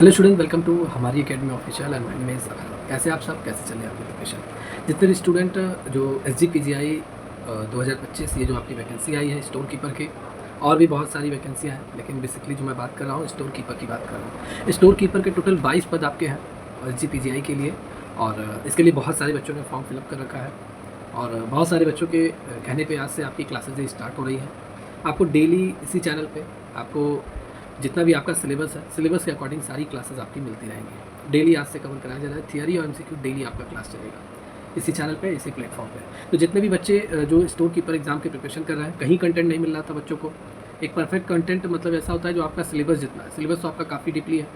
Hello student, welcome to हमारी academy official and मैं कैसे आप सब कैसे चले आपकी प्रिपरेशन। जितने भी स्टूडेंट जो एस जी पी जी आई 2025 ये जो आपकी वैकेंसी आई है स्टोर कीपर की, और भी बहुत सारी वैकेंसियाँ हैं, लेकिन बेसिकली जो मैं बात कर रहा हूँ स्टोर कीपर की बात कर रहा हूँ। स्टोर कीपर के टोटल 22 पद आपके हैं एस जी पी जी आई के लिए, और इसके लिए बहुत सारे बच्चों ने फॉर्म फिलअप कर रखा है। और बहुत सारे बच्चों के कहने पे आज से आपकी क्लासेज स्टार्ट हो रही हैं। आपको डेली इसी चैनल पे आपको जितना भी आपका सिलेबस है, सिलेबस के अकॉर्डिंग सारी क्लासेस आपकी मिलती रहेंगी। डेली आज से कवर कराया जा रहा है, थियरी और एमसीक्यू डेली आपका क्लास चलेगा इसी चैनल पे, इसी प्लेटफॉर्म पे। तो जितने भी बच्चे जो स्टोर कीपर एग्जाम की प्रिपरेशन कर रहे हैं, कहीं कंटेंट नहीं मिल रहा था बच्चों को। एक परफेक्ट कंटेंट मतलब ऐसा होता है जो आपका सिलेबस जितना है, सिलेबस तो आपका काफ़ी डीपली है।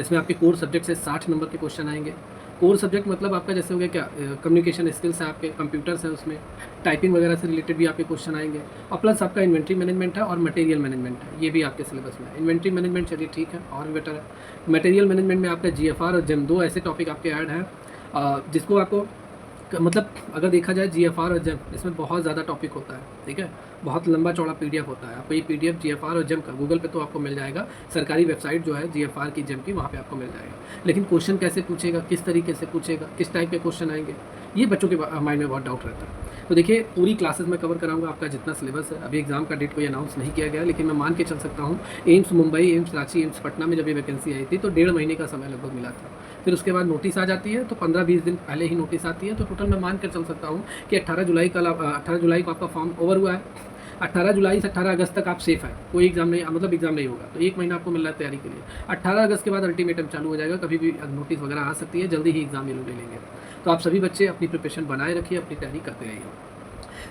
इसमें आपके कोर सब्जेक्ट से 60 नंबर के क्वेश्चन आएंगे। कोर सब्जेक्ट मतलब आपका जैसे हो गया क्या, कम्युनिकेशन स्किल्स है, आपके कंप्यूटर्स है, उसमें टाइपिंग वगैरह से रिलेटेड भी आपके क्वेश्चन आएंगे। और प्लस आपका इन्वेंट्री मैनेजमेंट है और मटेरियल मैनेजमेंट है, ये भी आपके सिलेबस में है। इन्वेंट्री मैनेजमेंट चलिए ठीक है, और भी बेटर है। मटेरियल मैनेजमेंट में आपका जीएफआर और जेम, दो ऐसे टॉपिक आपके ऐड हैं जिसको आपको मतलब अगर देखा जाए जीएफआर और जेम, इसमें बहुत ज़्यादा टॉपिक होता है, ठीक है। बहुत लंबा चौड़ा पीडीएफ होता है। आपको ये पीडीएफ जीएफआर और जेम का गूगल पे तो आपको मिल जाएगा, सरकारी वेबसाइट जो है जीएफआर की जेम की, वहाँ पे आपको मिल जाएगा। लेकिन क्वेश्चन कैसे पूछेगा, किस तरीके से पूछेगा, किस टाइप के क्वेश्चन आएंगे, ये बच्चों के माइंड में बहुत डाउट रहता है। तो देखिए, पूरी क्लासेस में कवर कराऊंगा आपका जितना सिलेबस है। अभी एग्जाम का डेट कोई अनाउंस नहीं किया गया, लेकिन मैं मान के चल सकता हूँ AIIMS Mumbai, AIIMS Ranchi, AIIMS Patna में जब ये वैकेंसी आई थी तो 1.5 महीने का समय लगभग मिला था। फिर उसके बाद नोटिस आ जाती है, तो 15-20 दिन पहले ही नोटिस आती है। तो टोटल मैं मान कर चल सकता हूँ कि 18 जुलाई को आपका फॉर्म ओवर हुआ है। 18 जुलाई से 18 अगस्त तक आप सेफ है, कोई एग्जाम नहीं, मतलब एग्जाम नहीं होगा। तो 1 महीना आपको मिल रहा है तैयारी के लिए। 18 अगस्त के बाद अल्टीमेटम चालू हो जाएगा, कभी भी नोटिस वगैरह आ सकती है, जल्दी ही एग्जाम ये लोग ले लेंगे। तो आप सभी बच्चे अपनी प्रिपरेशन बनाए रखिए, अपनी तैयारी करते रहिए।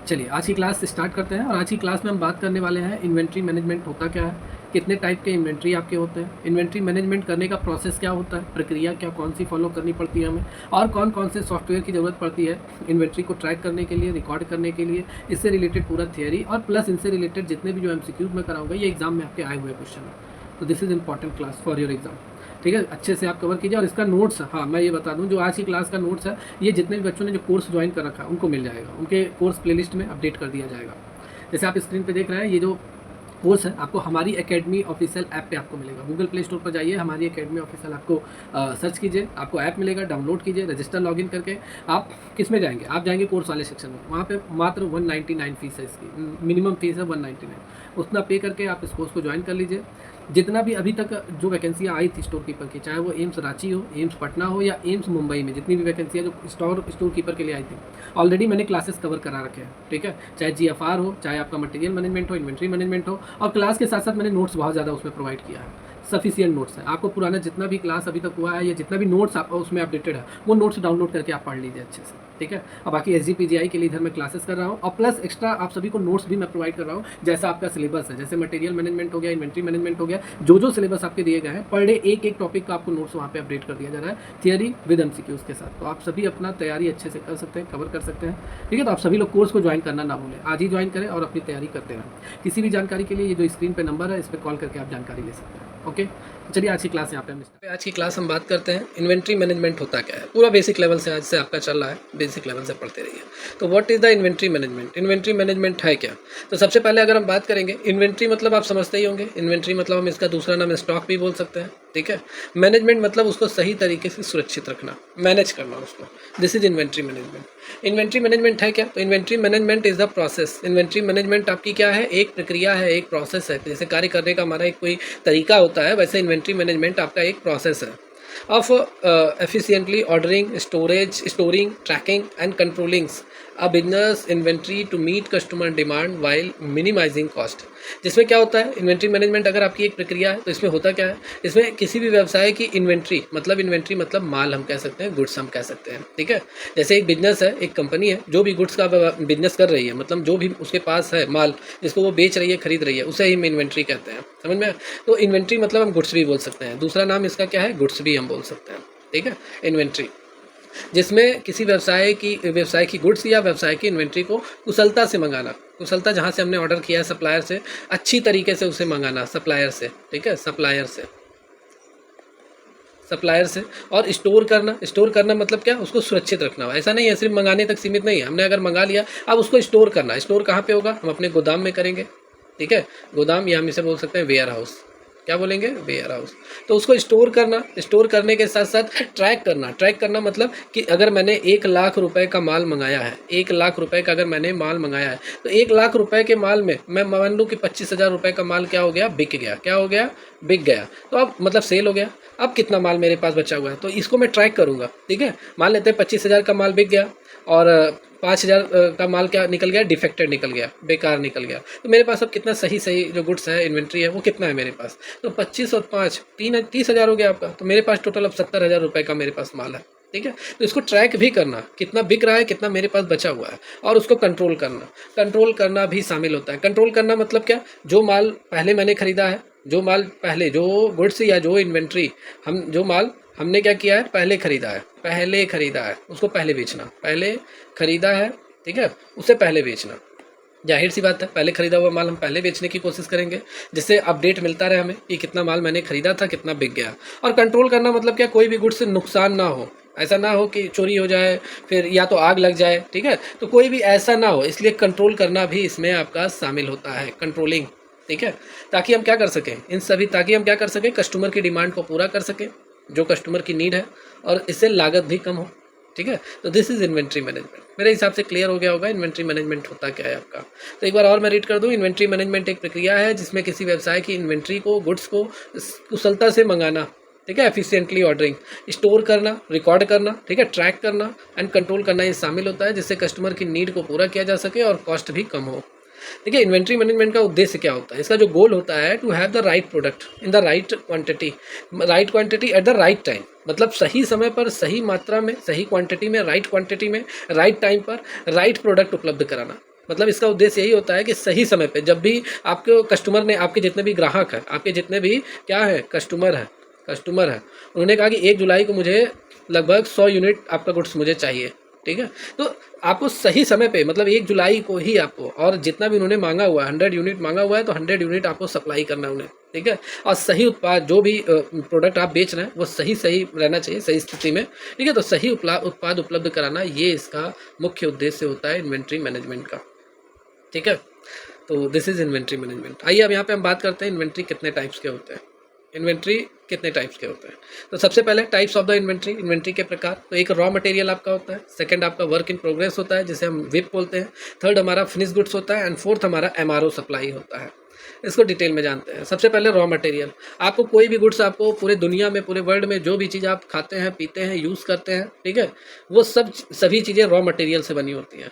चलिए आज की क्लास स्टार्ट करते हैं। और आज की क्लास में हम बात करने वाले हैं इन्वेंट्री मैनेजमेंट होता क्या है, कितने टाइप के इन्वेंट्री आपके होते हैं, इन्वेंट्री मैनेजमेंट करने का प्रोसेस क्या होता है, प्रक्रिया क्या कौन सी फॉलो करनी पड़ती है हमें, और कौन कौन से सॉफ्टवेयर की ज़रूरत पड़ती है इन्वेंट्री को ट्रैक करने के लिए, रिकॉर्ड करने के लिए। इससे रिलेटेड पूरा थियरी और प्लस इनसे रिलेटेड जितने भी जो एमसीक्यूज में कराऊंगा, ये एग्जाम में आपके आए हुए क्वेश्चन है। तो this is important class for your exam, ठीक है। अच्छे से आप कवर कीजिए। और इसका नोट्स, हाँ मैं ये बता दूं, जो आज की क्लास का नोट्स है, ये जितने भी बच्चों ने जो कोर्स ज्वाइन कर रखा है उनको मिल जाएगा, उनके कोर्स प्लेलिस्ट में अपडेट कर दिया जाएगा। जैसे आप स्क्रीन पे देख रहे हैं, ये जो कोर्स है आपको हमारी एकेडमी ऑफिशियल ऐप पे आपको मिलेगा। गूगल प्ले स्टोर पर जाइए, हमारी एकेडमी ऑफिशियल आपको सर्च कीजिए, आपको ऐप मिलेगा, डाउनलोड कीजिए, रजिस्टर लॉगिन करके आप किस में जाएंगे, आप जाएंगे कोर्स वाले सेक्शन में। वहाँ पे मात्र 199 फीस है, इसकी मिनिमम फीस है 199। उतना पे करके आप इस कोर्स को ज्वाइन कर लीजिए। जितना भी अभी तक जो वैकेंसियाँ आई थी स्टोर कीपर की, चाहे वो एम्स रांची हो, एम्स पटना हो या एम्स मुंबई में, जितनी भी वैकेंसियाँ जो स्टोर कीपर के लिए आई थी, ऑलरेडी मैंने क्लासेस कवर करा रखे हैं, ठीक है। चाहे जीएफआर हो, चाहे आपका मटेरियल मैनेजमेंट हो, इन्वेंट्री मैनेजमेंट हो, और क्लास के साथ साथ मैंने नोट्स बहुत ज़्यादा उसमें प्रोवाइड किया है। सफिशिएंट नोट्स है, आपको पुराना जितना भी क्लास अभी तक हुआ है या जितना भी नोट्स आप उसमें अपडेटेड है, वो नोट्स डाउनलोड करके आप पढ़ लीजिए अच्छे से, ठीक है। और बाकी एस जी पी जी आई के लिए इधर मैं क्लासेस कर रहा हूँ, और प्लस एक्स्ट्रा आप सभी को नोट्स भी मैं प्रोवाइड कर रहा हूँ जैसा आपका सिलेबस है। जैसे मटेरियल मैनेजमेंट हो गया, इन्वेंट्री मैनेजमेंट हो गया, जो सिलेबस आपके दिए गए हैं, पर डे एक टॉपिक का आपको नोट्स वहाँ पे अपडेट कर दिया जा रहा है, थियरी विद एमसीक्यूज के साथ। तो आप सभी अपना तैयारी अच्छे से कर सकते हैं, कवर कर सकते हैं, ठीक है। तो आप सभी लोग कोर्स को ज्वाइन करना ना भूलें, आज ही ज्वाइन करें और अपनी तैयारी करते रहें। किसी भी जानकारी के लिए ये जो स्क्रीन पे नंबर है, इस पर कॉल करके आप जानकारी ले सकते हैं, ओके। चलिए आज की क्लास यहाँ पे आज की क्लास हम बात करते हैं इन्वेंट्री मैनेजमेंट होता क्या है। पूरा बेसिक लेवल से आज से आपका चल रहा है, बेसिक लेवल से पढ़ते रहिए। तो what is the inventory management, inventory management है क्या। तो सबसे पहले अगर हम बात करेंगे, इन्वेंट्री मतलब आप समझते ही होंगे, इन्वेंट्री मतलब हम इसका दूसरा नाम स्टॉक भी बोल सकते हैं, ठीक है। मैनेजमेंट मतलब उसको सही तरीके से सुरक्षित रखना, मैनेज करना उसको, this is inventory management. Inventory management है क्या, तो inventory management is the process. Inventory management आपकी क्या है, एक प्रक्रिया है, एक प्रोसेस है। जैसे कार्य करने का हमारा एक कोई तरीका होता है, वैसे इन्वेंट्री मैनेजमेंट आपका एक प्रोसेस है of efficiently ordering, storing, tracking and controlling a business inventory to meet customer demand while minimizing cost। जिसमें क्या होता है, इन्वेंट्री मैनेजमेंट अगर आपकी एक प्रक्रिया है, तो इसमें होता क्या है, इसमें किसी भी व्यवसाय की इन्वेंट्री मतलब माल हम कह सकते हैं, गुड्स हम कह सकते हैं, ठीक है। जैसे एक बिजनेस है, एक कंपनी है जो भी गुड्स का बिजनेस कर रही है, मतलब जो भी उसके पास है माल जिसको वो बेच रही है, खरीद रही है, उसे ही हम इन्वेंट्री कहते हैं, समझ में। तो इन्वेंट्री मतलब हम गुड्स भी बोल सकते हैं, दूसरा नाम इसका क्या है, गुड्स भी हम बोल सकते हैं, ठीक है। इन्वेंट्री जिसमें किसी व्यवसाय की गुड्स या व्यवसाय की इन्वेंट्री को कुशलता से मंगाना, कुशलता जहाँ से हमने ऑर्डर किया है सप्लायर से, अच्छी तरीके से उसे मंगाना सप्लायर से, ठीक है, सप्लायर से। और स्टोर करना मतलब क्या, उसको सुरक्षित रखना। ऐसा नहीं है सिर्फ मंगाने तक सीमित नहीं है, हमने अगर मंगा लिया अब उसको स्टोर करना। स्टोर कहाँ पे होगा, हम अपने गोदाम में करेंगे, ठीक है। गोदाम या हम इसे बोल सकते हैं वेयर हाउस, क्या बोलेंगे, वेयर हाउस। तो उसको स्टोर करना, स्टोर करने के साथ साथ ट्रैक करना मतलब कि अगर मैंने 1 लाख रुपए का माल मंगाया है, 1 लाख रुपए का अगर मैंने माल मंगाया है, तो 1 लाख रुपए के माल में मैं मान लूँ कि 25,000 रुपये का माल क्या हो गया, बिक गया। क्या हो गया, बिक गया। तो अब मतलब सेल हो गया। अब कितना माल मेरे पास बचा हुआ है, तो इसको मैं ट्रैक करूँगा। ठीक है, मान लेते हैं 25,000 का माल बिक गया और 5,000 का माल क्या निकल गया, डिफेक्टेड निकल गया, बेकार निकल गया। तो मेरे पास अब कितना सही सही जो गुड्स है, इन्वेंट्री है, वो कितना है मेरे पास, तो 25 और 5 30,000 हो गया आपका। तो मेरे पास टोटल अब 70,000 रुपये का मेरे पास माल है। ठीक है, तो इसको ट्रैक भी करना, कितना बिक रहा है, कितना मेरे पास बचा हुआ है, और उसको कंट्रोल करना भी शामिल होता है। कंट्रोल करना मतलब क्या, जो माल पहले मैंने खरीदा है, जो माल पहले, जो गुड्स या जो इन्वेंट्री हम, जो माल हमने क्या किया है, पहले खरीदा है, उसको पहले बेचना, पहले खरीदा है। ठीक है, उसे पहले बेचना, जाहिर सी बात है, पहले खरीदा हुआ माल हम पहले बेचने की कोशिश करेंगे, जिससे अपडेट मिलता रहे हमें कि कितना माल मैंने खरीदा था, कितना बिक गया। और कंट्रोल करना मतलब क्या, कोई भी गुड्स से नुकसान ना हो, ऐसा ना हो कि चोरी हो जाए, फिर या तो आग लग जाए। ठीक है, तो कोई भी ऐसा ना हो, इसलिए कंट्रोल करना भी इसमें आपका शामिल होता है, कंट्रोलिंग। ठीक है, ताकि हम क्या कर सकें, ताकि हम क्या कर सकें, कस्टमर की डिमांड को पूरा कर सकें, जो कस्टमर की नीड है, और इससे लागत भी कम हो। ठीक है, तो दिस इज़ इन्वेंट्री मैनेजमेंट। मेरे हिसाब से क्लियर हो गया होगा इन्वेंट्री मैनेजमेंट होता क्या है आपका। तो एक बार और मैं रीड कर दूं, इन्वेंट्री मैनेजमेंट एक प्रक्रिया है जिसमें किसी व्यवसाय की इन्वेंट्री को, गुड्स को कुशलता से मंगाना, ठीक है, एफिशिएंटली ऑर्डरिंग, स्टोर करना, रिकॉर्ड करना, ठीक है, ट्रैक करना एंड कंट्रोल करना, ये शामिल होता है, जिससे कस्टमर की नीड को पूरा किया जा सके और कॉस्ट भी कम हो। देखिए, इन्वेंट्री मैनेजमेंट का उद्देश्य क्या होता है, इसका जो गोल होता है, to have the right product in the right quantity at the right time. मतलब सही समय पर, सही मात्रा में, सही क्वांटिटी में, राइट क्वांटिटी में, राइट टाइम पर राइट प्रोडक्ट उपलब्ध कराना। मतलब इसका उद्देश्य यही होता है कि सही समय पे, जब भी आपके कस्टमर ने, आपके जितने भी ग्राहक हैं, आपके जितने भी क्या है, कस्टमर है, उन्होंने कहा कि 1 जुलाई को मुझे लगभग 100 यूनिट आपका गुड्स मुझे चाहिए। ठीक है, तो आपको सही समय पे, मतलब 1 जुलाई को ही आपको, और जितना भी उन्होंने मांगा हुआ है, 100 यूनिट मांगा हुआ है, तो 100 यूनिट आपको सप्लाई करना है उन्हें। ठीक है, और सही उत्पाद, जो भी प्रोडक्ट आप बेच रहे हैं, वो सही रहना चाहिए, सही स्थिति में। ठीक है, तो सही उत्पाद उपलब्ध कराना, ये इसका मुख्य उद्देश्य होता है इन्वेंट्री मैनेजमेंट का। ठीक है, तो दिस इज़ इन्वेंट्री मैनेजमेंट। आइए अब यहाँ पे हम बात करते हैं इन्वेंट्री कितने टाइप्स के होते हैं। तो सबसे पहले टाइप्स ऑफ द इन्वेंट्री के प्रकार। तो एक रॉ मटेरियल आपका होता है, सेकंड आपका वर्क इन प्रोग्रेस होता है, जिसे हम विप बोलते हैं, थर्ड हमारा फिनिश गुड्स होता है, एंड फोर्थ हमारा MRO सप्लाई होता है। इसको डिटेल में जानते हैं। सबसे पहले रॉ मटेरियल। आपको कोई भी गुड्स, आपको पूरे दुनिया में, पूरे वर्ल्ड में जो भी चीज़ आप खाते हैं, पीते हैं, यूज़ करते हैं, ठीक है, वो सभी चीज़ें रॉ मटेरियल से बनी होती हैं।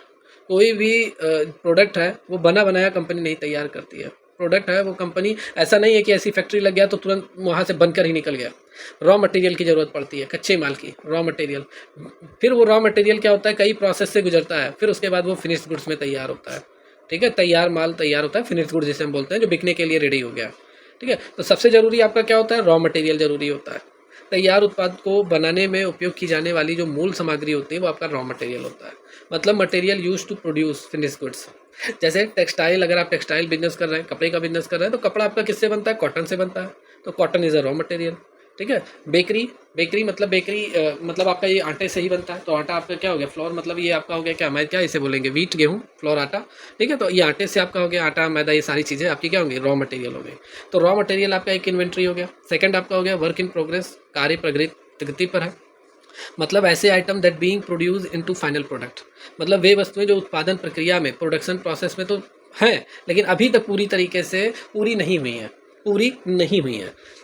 कोई भी प्रोडक्ट है, वो बना बनाया कंपनी नहीं तैयार करती है। प्रोडक्ट है, वो कंपनी, ऐसा नहीं है कि ऐसी फैक्ट्री लग गया तो तुरंत वहाँ से बनकर ही निकल गया। रॉ मटेरियल की ज़रूरत पड़ती है, कच्चे माल की, रॉ मटेरियल। फिर वो रॉ मटेरियल क्या होता है, कई प्रोसेस से गुजरता है, फिर उसके बाद वो फिनिश्ड गुड्स में तैयार होता है। ठीक है, तैयार माल तैयार होता है, फिनिश्ड गुड्स जिसे हम बोलते हैं, जो बिकने के लिए रेडी हो गया। ठीक है, तो सबसे ज़रूरी आपका क्या होता है, रॉ मटेरियल ज़रूरी होता है। तैयार उत्पाद को बनाने में उपयोग की जाने वाली जो मूल सामग्री होती है, वो आपका रॉ मटेरियल होता है। मतलब material use to produce finish goods. जैसे टेक्सटाइल, अगर आप टेक्सटाइल बिजनेस कर रहे हैं, कपड़े का बिजनेस कर रहे हैं, तो कपड़ा आपका किससे बनता है, कॉटन से बनता है, तो cotton is a raw material. ठीक है, बेकरी मतलब आपका ये आटे से ही बनता है, तो आटा आपका क्या हो गया, फ्लोर, मतलब ये आपका हो गया क्या, मैं क्या इसे बोलेंगे, वीट, गेहूँ, फ्लोर, आटा। ठीक है, तो ये आटे से आपका हो गया, आटा, मैदा, ये सारी चीज़ें आपकी क्या होंगी, रॉ मटेरियल हो गई। तो रॉ मटेरियल आपका एक इन्वेंट्री हो गया। सेकंड आपका हो गया वर्क इन प्रोग्रेस, कार्य प्रगति पर है। मतलब ऐसे item that being produce into final product. मतलब वे वस्तुएं जो उत्पादन प्रक्रिया में, प्रोडक्शन प्रोसेस में तो हैं, लेकिन अभी तक पूरी तरीके से पूरी नहीं हुई हैं।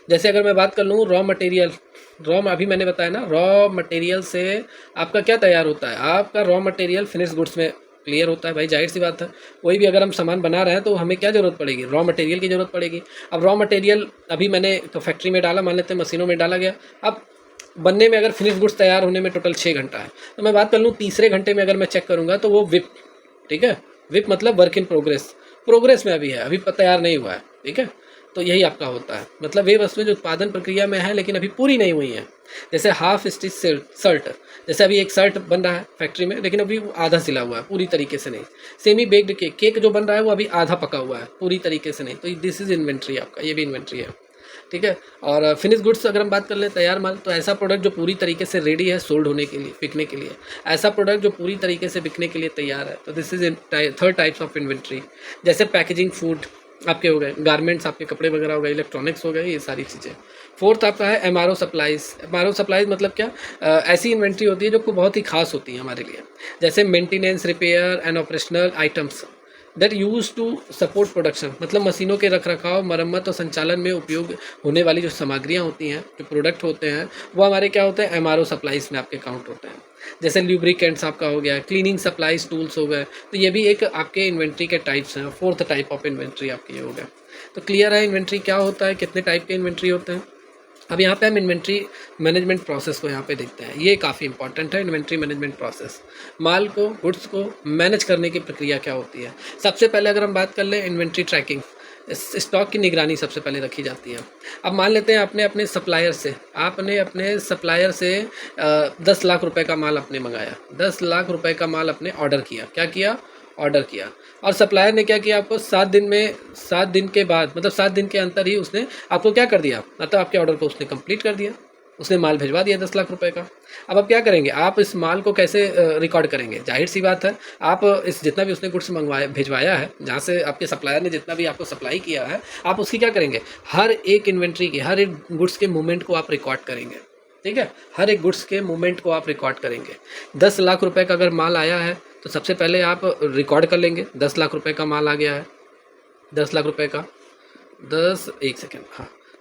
जैसे अगर मैं बात कर लूँ रॉ मटेरियल, अभी मैंने बताया ना, रॉ मटेरियल से आपका क्या तैयार होता है, आपका रॉ मटेरियल फिनिश गुड्स में क्लियर होता है। भाई जाहिर सी बात है, कोई भी अगर हम सामान बना रहे हैं तो हमें क्या ज़रूरत पड़ेगी, रॉ मटेरियल की ज़रूरत पड़ेगी। अब रॉ मटेरियल अभी मैंने तो फैक्ट्री में डाला, मान लेते हैं मशीनों में डाला गया, अब बनने में, अगर फिनिश गुड्स तैयार होने में टोटल 6 घंटा है, तो मैं बात कर लूँ तीसरे घंटे में अगर मैं चेक करूँगा तो वो विप, ठीक है, विप मतलब वर्क इन प्रोग्रेस में अभी है, अभी तैयार नहीं हुआ है। ठीक है, तो यही आपका होता है। मतलब वे वस्तुएं जो उत्पादन प्रक्रिया में है लेकिन अभी पूरी नहीं हुई हैं। जैसे हाफ स्टिच शर्ट, जैसे अभी एक शर्ट बन रहा है फैक्ट्री में, लेकिन अभी वो आधा सिला हुआ है, पूरी तरीके से नहीं। सेमी बेक्ड केक जो बन रहा है वो अभी आधा पका हुआ है, पूरी तरीके से नहीं। तो दिस इज़ इन्वेंट्री आपका, ये भी इन्वेंट्री है। ठीक है, और फिनिश गुड्स अगर हम बात कर लें, तैयार माल, तो ऐसा प्रोडक्ट जो पूरी तरीके से रेडी है सोल्ड होने के लिए, बिकने के लिए, ऐसा प्रोडक्ट जो पूरी तरीके से बिकने के लिए तैयार है। तो this is third types of inventory. जैसे पैकेजिंग फूड, आपके हो गए, गारमेंट्स आपके कपड़े वगैरह हो गए, इलेक्ट्रॉनिक्स हो गए, ये सारी चीज़ें। फोर्थ आपका है एमआरओ सप्लाईज़। एमआरओ सप्लाईज़ मतलब क्या, ऐसी इन्वेंट्री होती है जो बहुत ही खास होती है हमारे लिए, जैसे maintenance, repair and operational items that use to support production, मतलब मशीनों के रखरखाव, मरम्मत और संचालन में उपयोग होने वाली जो सामग्रियाँ होती हैं, जो प्रोडक्ट होते हैं, वो हमारे क्या होते हैं, एमआरओ सप्लाईज़ में आपके काउंट होते हैं। जैसे ल्यूब्रिकेंट्स आपका हो गया, क्लीनिंग सप्लाईज टूल्स हो गए, तो ये भी एक आपके इन्वेंट्री के टाइप्स हैं। फोर्थ टाइप ऑफ इन्वेंट्री आपकी ये हो गया। तो क्लियर है इन्वेंट्री क्या होता है, कितने टाइप के इन्वेंट्री होते हैं। अब यहाँ पे हम इन्वेंट्री मैनेजमेंट प्रोसेस को यहाँ पे देखते हैं, ये काफ़ी इंपॉर्टेंट है इन्वेंट्री मैनेजमेंट प्रोसेस। माल को, गुड्स को मैनेज करने की प्रक्रिया क्या होती है। सबसे पहले अगर हम बात कर लें इन्वेंट्री ट्रैकिंग, स्टॉक की निगरानी सबसे पहले रखी जाती है। अब मान लेते हैं आपने अपने सप्लायर से 10 लाख रुपए का माल आपने मंगाया, 10 लाख रुपए का माल आपने ऑर्डर किया, क्या किया, ऑर्डर किया। और सप्लायर ने क्या किया, आपको 7 दिन के बाद, मतलब 7 दिन के अंतर ही उसने आपको क्या कर दिया, मतलब आपके ऑर्डर को उसने कंप्लीट कर दिया, उसने माल भिजवा दिया 10 लाख रुपए का। अब आप क्या करेंगे, आप इस माल को कैसे रिकॉर्ड करेंगे। जाहिर सी बात है, आप इस जितना भी उसने गुड्स मंगवाया भिजवाया है, जहाँ से आपके सप्लायर ने जितना भी आपको सप्लाई किया है, आप उसकी क्या करेंगे, हर एक इन्वेंट्री की, हर एक गुड्स के मूवमेंट को आप रिकॉर्ड करेंगे। ठीक है, हर एक गुड्स के मूवमेंट को आप रिकॉर्ड करेंगे। 10 लाख रुपए का अगर माल आया है तो सबसे पहले आप रिकॉर्ड कर लेंगे, 10 लाख रुपए का माल आ गया है, 10 लाख रुपए का,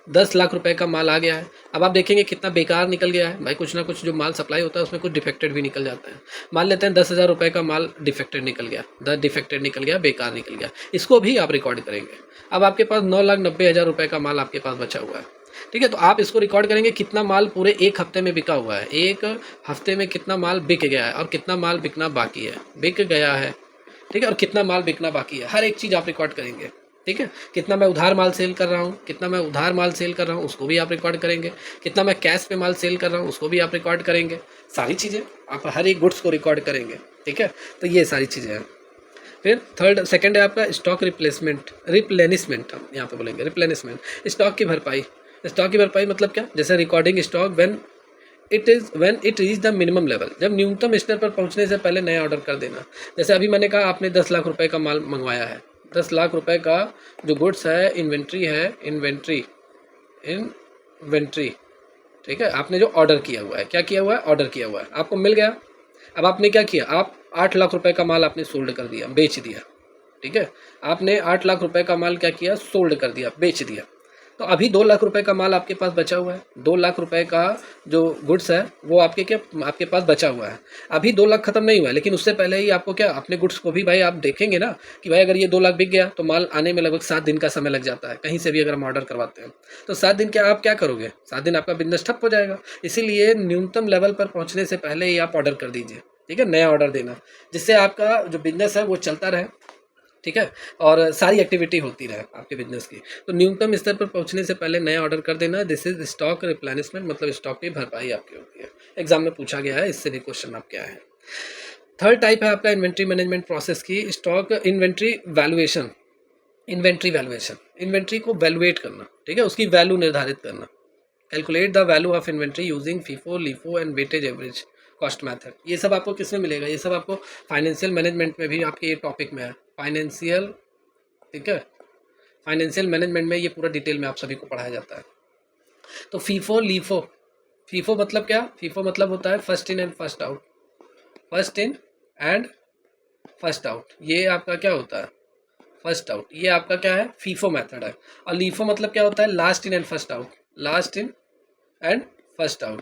10 लाख रुपए का माल आ गया है। अब आप देखेंगे कितना बेकार निकल गया है भाई, कुछ ना कुछ जो माल सप्लाई होता है उसमें कुछ डिफेक्टेड भी निकल जाता है। मान लेते हैं 10,000 रुपए का माल डिफेक्टेड निकल गया, बेकार निकल गया, इसको भी आप रिकॉर्ड करेंगे। अब आपके पास 9,90,000 रुपए का माल आपके पास बचा हुआ है। ठीक है, तो आप इसको रिकॉर्ड करेंगे कितना माल पूरे एक हफ्ते में बिका हुआ है, एक हफ्ते में कितना माल बिक गया है और कितना माल बिकना बाकी है, बिक गया है। ठीक है, और कितना माल बिकना बाकी है, हर एक चीज़ आप रिकॉर्ड करेंगे। ठीक है, कितना मैं उधार माल सेल कर रहा हूँ, उसको भी आप रिकॉर्ड करेंगे। कितना मैं कैश पे माल सेल कर रहा हूँ, उसको भी आप रिकॉर्ड करेंगे। सारी चीज़ें आप हर एक गुड्स को रिकॉर्ड करेंगे। ठीक है, तो ये सारी चीज़ें हैं। फिर सेकंड है आपका स्टॉक रिप्लेनिशमेंट, हम यहाँ पे बोलेंगे रिप्लेनिशमेंट, स्टॉक की भरपाई। स्टॉक की भरपाई मतलब क्या, जैसे recording stock when it reach the minimum level, जब न्यूनतम स्तर पर पहुंचने से पहले नया ऑर्डर कर देना। जैसे अभी मैंने कहा आपने 10 लाख रुपए का माल मंगवाया है, 10 लाख रुपए का जो गुड्स है, इन्वेंट्री। ठीक है, आपने जो ऑर्डर किया हुआ है, क्या किया हुआ है, ऑर्डर किया हुआ है, आपको मिल गया। अब आपने क्या किया, आप 8 लाख रुपए का माल आपने सोल्ड कर दिया, बेच दिया। ठीक है, आपने 8 लाख रुपए का माल क्या किया, सोल्ड कर दिया, बेच दिया। तो अभी 2 लाख रुपए का माल आपके पास बचा हुआ है, 2 लाख रुपए का जो गुड्स है वो आपके पास बचा हुआ है। अभी 2 लाख खत्म नहीं हुआ है, लेकिन उससे पहले ही आपको क्या, अपने गुड्स को भी भाई आप देखेंगे ना कि भाई अगर ये 2 लाख बिक गया तो माल आने में लगभग 7 दिन का समय लग जाता है, कहीं से भी अगर हम ऑर्डर करवाते हैं तो 7 दिन क्या आप क्या करोगे, 7 दिन आपका बिजनेस ठप हो जाएगा। इसीलिए न्यूनतम लेवल पर पहुँचने से पहले ही आप ऑर्डर कर दीजिए। ठीक है, नया ऑर्डर देना, जिससे आपका जो बिजनेस है वो चलता रहे। ठीक है, और सारी एक्टिविटी होती रहे आपके बिजनेस की। तो न्यूनतम स्तर पर पहुंचने से पहले नया ऑर्डर कर देना, दिस इज स्टॉक रिप्लेनिशमेंट, मतलब स्टॉक की भरपाई आपकी होती है। एग्जाम में पूछा गया है, इससे भी क्वेश्चन आप क्या है। थर्ड टाइप है आपका इन्वेंट्री मैनेजमेंट प्रोसेस की, स्टॉक इन्वेंट्री वैल्यूएशन। इन्वेंट्री को वैल्यूएट करना, ठीक है, उसकी वैल्यू निर्धारित करना। Calculate the value of inventory using FIFO, LIFO and weightage average cost method. ये सब आपको किस में मिलेगा, ये सब आपको फाइनेंशियल मैनेजमेंट में भी आपके ये टॉपिक में है, फाइनेंशियल। ठीक है, फाइनेंशियल मैनेजमेंट में ये पूरा डिटेल में आप सभी को पढ़ाया जाता है। तो फीफो लीफो, फीफो मतलब क्या, फीफो मतलब होता है first in and first out, first in and first out, ये आपका क्या होता है, फर्स्ट आउट, ये आपका क्या है, फीफो मेथड है। और लीफो मतलब क्या होता है, last in and first out, last in and first out,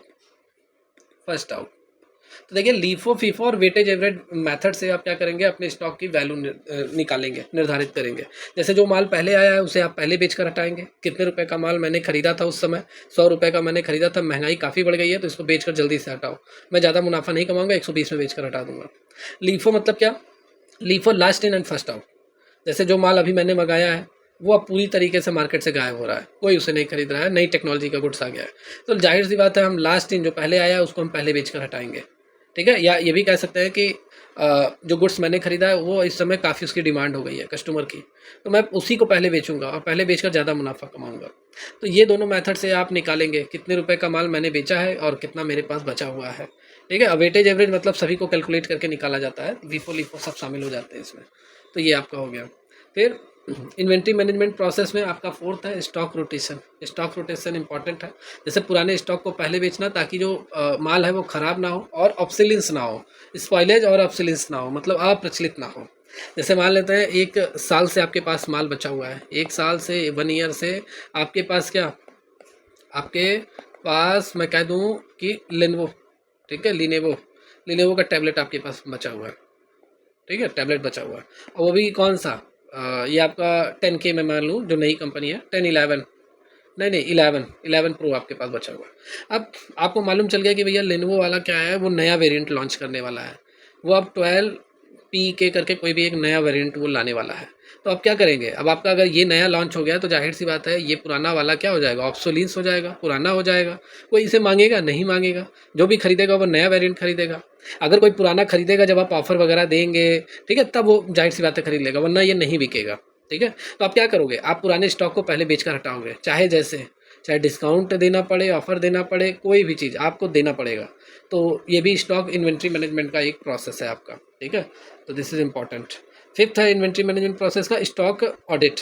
first out. तो देखिए लीफो, फीफो और वेटेज एवरेज मेथड से आप क्या करेंगे, अपने स्टॉक की वैल्यू निकालेंगे, निर्धारित करेंगे। जैसे जो माल पहले आया है उसे आप पहले बेचकर हटाएंगे। कितने रुपए का माल मैंने खरीदा था उस समय, 100 रुपये का मैंने खरीदा था, महंगाई काफ़ी बढ़ गई है तो इसको बेचकर जल्दी से हटाओ, मैं ज़्यादा मुनाफा नहीं कमाऊंगा, 120 में बेचकर हटा दूंगा। लीफो मतलब क्या, LIFO last in and first out, जैसे जो माल अभी मैंने मंगाया है वो अब पूरी तरीके से मार्केट से गायब हो रहा है, कोई उसे नहीं खरीद रहा है, नई टेक्नोलॉजी का गुड्स आ गया है, तो जाहिर सी बात है हम लास्ट इन जो पहले आया है उसको हम पहले बेचकर हटाएंगे। ठीक है, या ये भी कह सकते हैं कि जो गुड्स मैंने खरीदा है वो इस समय काफ़ी उसकी डिमांड हो गई है कस्टमर की, तो मैं उसी को पहले बेचूंगा और पहले बेचकर ज़्यादा मुनाफा कमाऊंगा। तो ये दोनों मेथड से आप निकालेंगे कितने रुपए का माल मैंने बेचा है और कितना मेरे पास बचा हुआ है। ठीक है, वेटेज एवरेज मतलब सभी को कैलकुलेट करके निकाला जाता है, वीफो लीफो सब शामिल हो जाते हैं इसमें। तो ये आपका हो गया। फिर इन्वेंट्री मैनेजमेंट प्रोसेस में आपका फोर्थ है stock rotation. Stock rotation important है। जैसे पुराने स्टॉक को पहले बेचना ताकि जो माल है वो ख़राब ना हो और ऑब्सोलेंस ना हो, स्पॉइलेज और ऑब्सोलेंस ना हो, मतलब अप्रचलित ना हो। जैसे मान लेते हैं 1 साल से आपके पास माल बचा हुआ है, 1 साल से 1 ईयर से आपके पास क्या, आपके पास मैं कह दूं कि लेनोवो, ठीक है, लिनेवो, लिनेवो का टैबलेट आपके पास बचा हुआ है, ठीक है, टैबलेट बचा हुआ है। और वो भी कौन सा, ये आपका 10K में मान लूँ, जो नई कंपनी है 10-11, नहीं नहीं 11 प्रो आपके पास बचा हुआ है। अब आपको मालूम चल गया कि भैया लेनोवो वाला क्या है, वो नया वेरिएंट लॉन्च करने वाला है, वो अब 12 PK करके कोई भी एक नया वेरिएंट वो लाने वाला है। तो आप क्या करेंगे, अब आपका अगर ये नया लॉन्च हो गया तो जाहिर सी बात है ये पुराना वाला क्या हो जाएगा, ऑब्सोलीन्स हो जाएगा, पुराना हो जाएगा। कोई इसे मांगेगा नहीं, मांगेगा। जो भी खरीदेगा वो नया वेरिएंट खरीदेगा। अगर कोई पुराना खरीदेगा जब आप ऑफर वगैरह देंगे, ठीक है, तब वो जाहिर सी बात है खरीद लेगा, वरना ये नहीं बिकेगा, ठीक है। तो आप क्या करोगे, आप पुराने स्टॉक को पहले बेचकर हटाओगे, चाहे जैसे, चाहे डिस्काउंट देना पड़े, ऑफर देना पड़े, कोई भी चीज़ आपको देना पड़ेगा। तो ये भी स्टॉक इन्वेंट्री मैनेजमेंट का एक प्रोसेस है आपका, ठीक है। तो दिस इज इम्पॉर्टेंट। फिफ्थ है इन्वेंट्री मैनेजमेंट प्रोसेस का स्टॉक ऑडिट।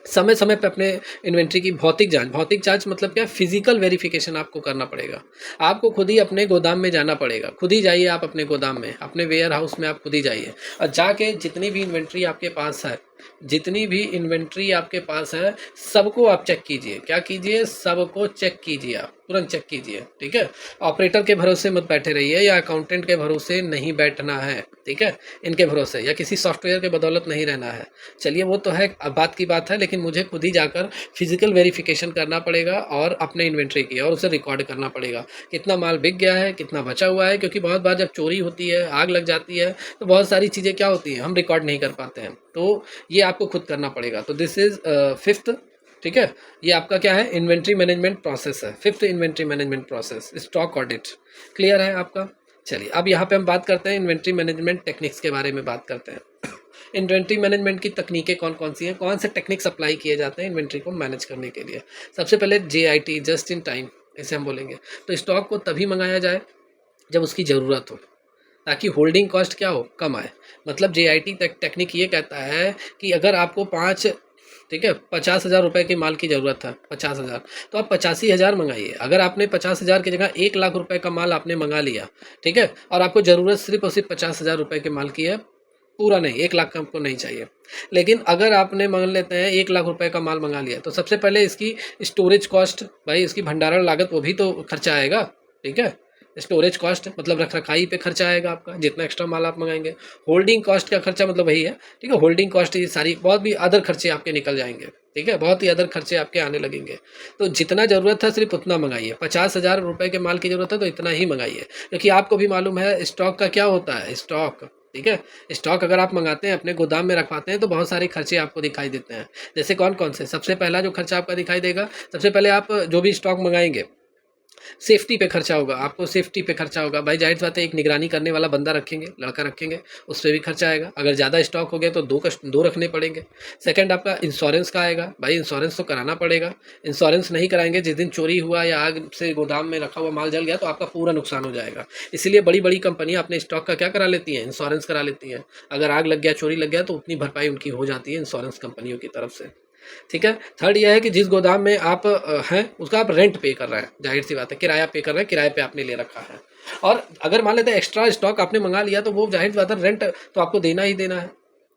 समय समय पे अपने इन्वेंट्री की भौतिक जांच, भौतिक जांच मतलब क्या, फिजिकल वेरिफिकेशन आपको करना पड़ेगा। आपको खुद ही अपने गोदाम में जाना पड़ेगा, खुद ही जाइए आप अपने गोदाम में, अपने वेयर हाउस में आप खुद ही जाइए और जाके जितनी भी इन्वेंट्री आपके पास है, जितनी भी इन्वेंट्री आपके पास है, सबको आप चेक कीजिए। क्या कीजिए, सबको चेक कीजिए, आप तुरंत चेक कीजिए, ठीक है। ऑपरेटर के भरोसे मत बैठे रहिए या अकाउंटेंट के भरोसे नहीं बैठना है, ठीक है, इनके भरोसे या किसी सॉफ्टवेयर के बदौलत नहीं रहना है। चलिए वो तो है, अब बात की बात है, लेकिन मुझे खुद ही जाकर फिजिकल वेरिफिकेशन करना पड़ेगा और अपने इन्वेंट्री की, और उसे रिकॉर्ड करना पड़ेगा, कितना माल बिक गया है, कितना बचा हुआ है। क्योंकि बहुत बार जब चोरी होती है, आग लग जाती है, तो बहुत सारी चीज़ें क्या होती हैं, हम रिकॉर्ड नहीं कर पाते हैं। तो ये आपको खुद करना पड़ेगा। तो दिस इज़ फिफ्थ, ठीक है। ये आपका क्या है, इन्वेंट्री मैनेजमेंट प्रोसेस है, fifth inventory management process, stock audit. Clear है आपका। चलिए अब यहाँ पे हम बात करते हैं इन्वेंट्री मैनेजमेंट टेक्निक्स के बारे में बात करते हैं। इन्वेंट्री मैनेजमेंट की तकनीकें कौन कौन सी हैं, कौन से टेक्निक्स अप्लाई किए जाते हैं इन्वेंट्री को मैनेज करने के लिए। सबसे पहले JIT, जस्ट इन टाइम, इसे हम बोलेंगे। तो स्टॉक को तभी मंगाया जाए जब उसकी ज़रूरत हो, ताकि होल्डिंग कॉस्ट क्या हो, कम आए। मतलब JIT टेक्निक ये कहता है कि अगर आपको 5, ठीक है, 50,000 रुपये के माल की ज़रूरत है, 50,000, तो आप 85,000 मंगाइए। अगर आपने 50,000 की जगह 1 लाख रुपए का माल आपने मंगा लिया, ठीक है, और आपको ज़रूरत सिर्फ और सिर्फ 50,000 रुपये के माल की है, पूरा नहीं, 1 लाख का आपको नहीं चाहिए। लेकिन अगर आपने मान लेते हैं 1 लाख रुपए का माल मंगा लिया, तो सबसे पहले इसकी स्टोरेज कॉस्ट, भाई इसकी भंडारण लागत, वो भी तो खर्चा आएगा, ठीक है। स्टोरेज कॉस्ट मतलब रख रखाई पे खर्चा आएगा आपका, जितना एक्स्ट्रा माल आप मंगाएंगे। होल्डिंग कॉस्ट का खर्चा मतलब वही है, ठीक है, होल्डिंग कॉस्ट, ये सारी बहुत भी अदर खर्चे आपके निकल जाएंगे, ठीक है, बहुत ही अदर खर्चे आपके आने लगेंगे। तो जितना ज़रूरत है सिर्फ उतना मंगाइए। 50,000 रुपये के माल की ज़रूरत है तो इतना ही मंगाइए, क्योंकि आपको भी मालूम है स्टॉक का क्या होता है, स्टॉक, ठीक है। स्टॉक अगर आप मंगाते हैं, अपने गोदाम में रखवाते हैं, तो बहुत सारे खर्चे आपको दिखाई देते हैं। जैसे कौन कौन से, सबसे पहला जो खर्चा आपका दिखाई देगा, सबसे पहले आप जो भी स्टॉक मंगाएंगे, सेफ्टी पे खर्चा होगा, आपको सेफ्टी पे खर्चा होगा। भाई जाहिर बात है, एक निगरानी करने वाला बंदा रखेंगे, लड़का रखेंगे, उस पर भी खर्चा आएगा। अगर ज़्यादा स्टॉक हो गया तो दो रखने पड़ेंगे। सेकंड आपका इंश्योरेंस का आएगा, भाई इंश्योरेंस तो कराना पड़ेगा। इंश्योरेंस नहीं कराएंगे, जिस दिन चोरी हुआ या आग से गोदाम में रखा हुआ माल जल गया, तो आपका पूरा नुकसान हो जाएगा। इसीलिए बड़ी बड़ी कंपनियां अपने स्टॉक का क्या करा लेती हैं, इंश्योरेंस करा लेती हैं। अगर आग लग गया, चोरी लग गया, तो उतनी भरपाई उनकी हो जाती है इंश्योरेंस कंपनियों की तरफ से, ठीक है। थर्ड यह है कि जिस गोदाम में आप हैं उसका आप रेंट पे कर रहे हैं, जाहिर सी बात है किराया पे कर रहे हैं, किराए पे आपने ले रखा है। और अगर मान लेते हैं एक्स्ट्रा स्टॉक आपने मंगा लिया, तो वो जाहिर सी बात है रेंट तो आपको देना ही देना है,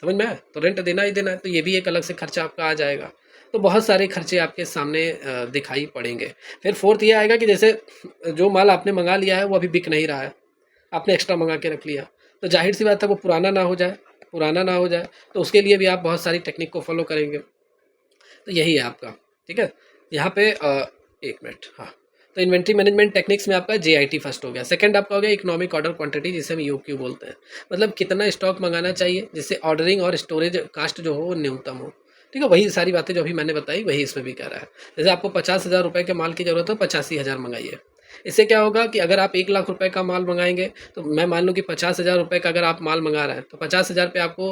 समझ में आया, तो रेंट देना ही देना है। तो ये भी एक अलग से खर्चा आपका आ जाएगा। तो बहुत सारे खर्चे आपके सामने दिखाई पड़ेंगे। फिर फोर्थ ये आएगा कि जैसे जो माल आपने मंगा लिया है वो अभी बिक नहीं रहा है, आपने एक्स्ट्रा मंगा के रख लिया, तो जाहिर सी बात है वो पुराना ना हो जाए, पुराना ना हो जाए, तो उसके लिए भी आप बहुत सारी टेक्निक को फॉलो करेंगे। तो यही है आपका, ठीक है। यहाँ पे 1 मिनट, हाँ। तो इन्वेंट्री मैनेजमेंट टेक्निक्स में आपका JIT फर्स्ट हो गया। सेकंड आपका हो गया इकोनॉमिक ऑर्डर क्वांटिटी, जिसे हम EOQ बोलते हैं। मतलब कितना स्टॉक मंगाना चाहिए जिससे ऑर्डरिंग और स्टोरेज कास्ट जो हो वो न्यूनतम हो, ठीक है। वही सारी बातें जो अभी मैंने बताई वही इसमें भी कह रहा है। जैसे आपको 50,000 रुपये के माल की ज़रूरत हो, 85,000 मंगाइए। इससे क्या होगा कि अगर आप 1 लाख रुपए का माल मंगाएंगे, तो मैं मान लूँ कि 50,000 रुपये का अगर आप माल मंगा रहे हैं, तो 50,000 पे आपको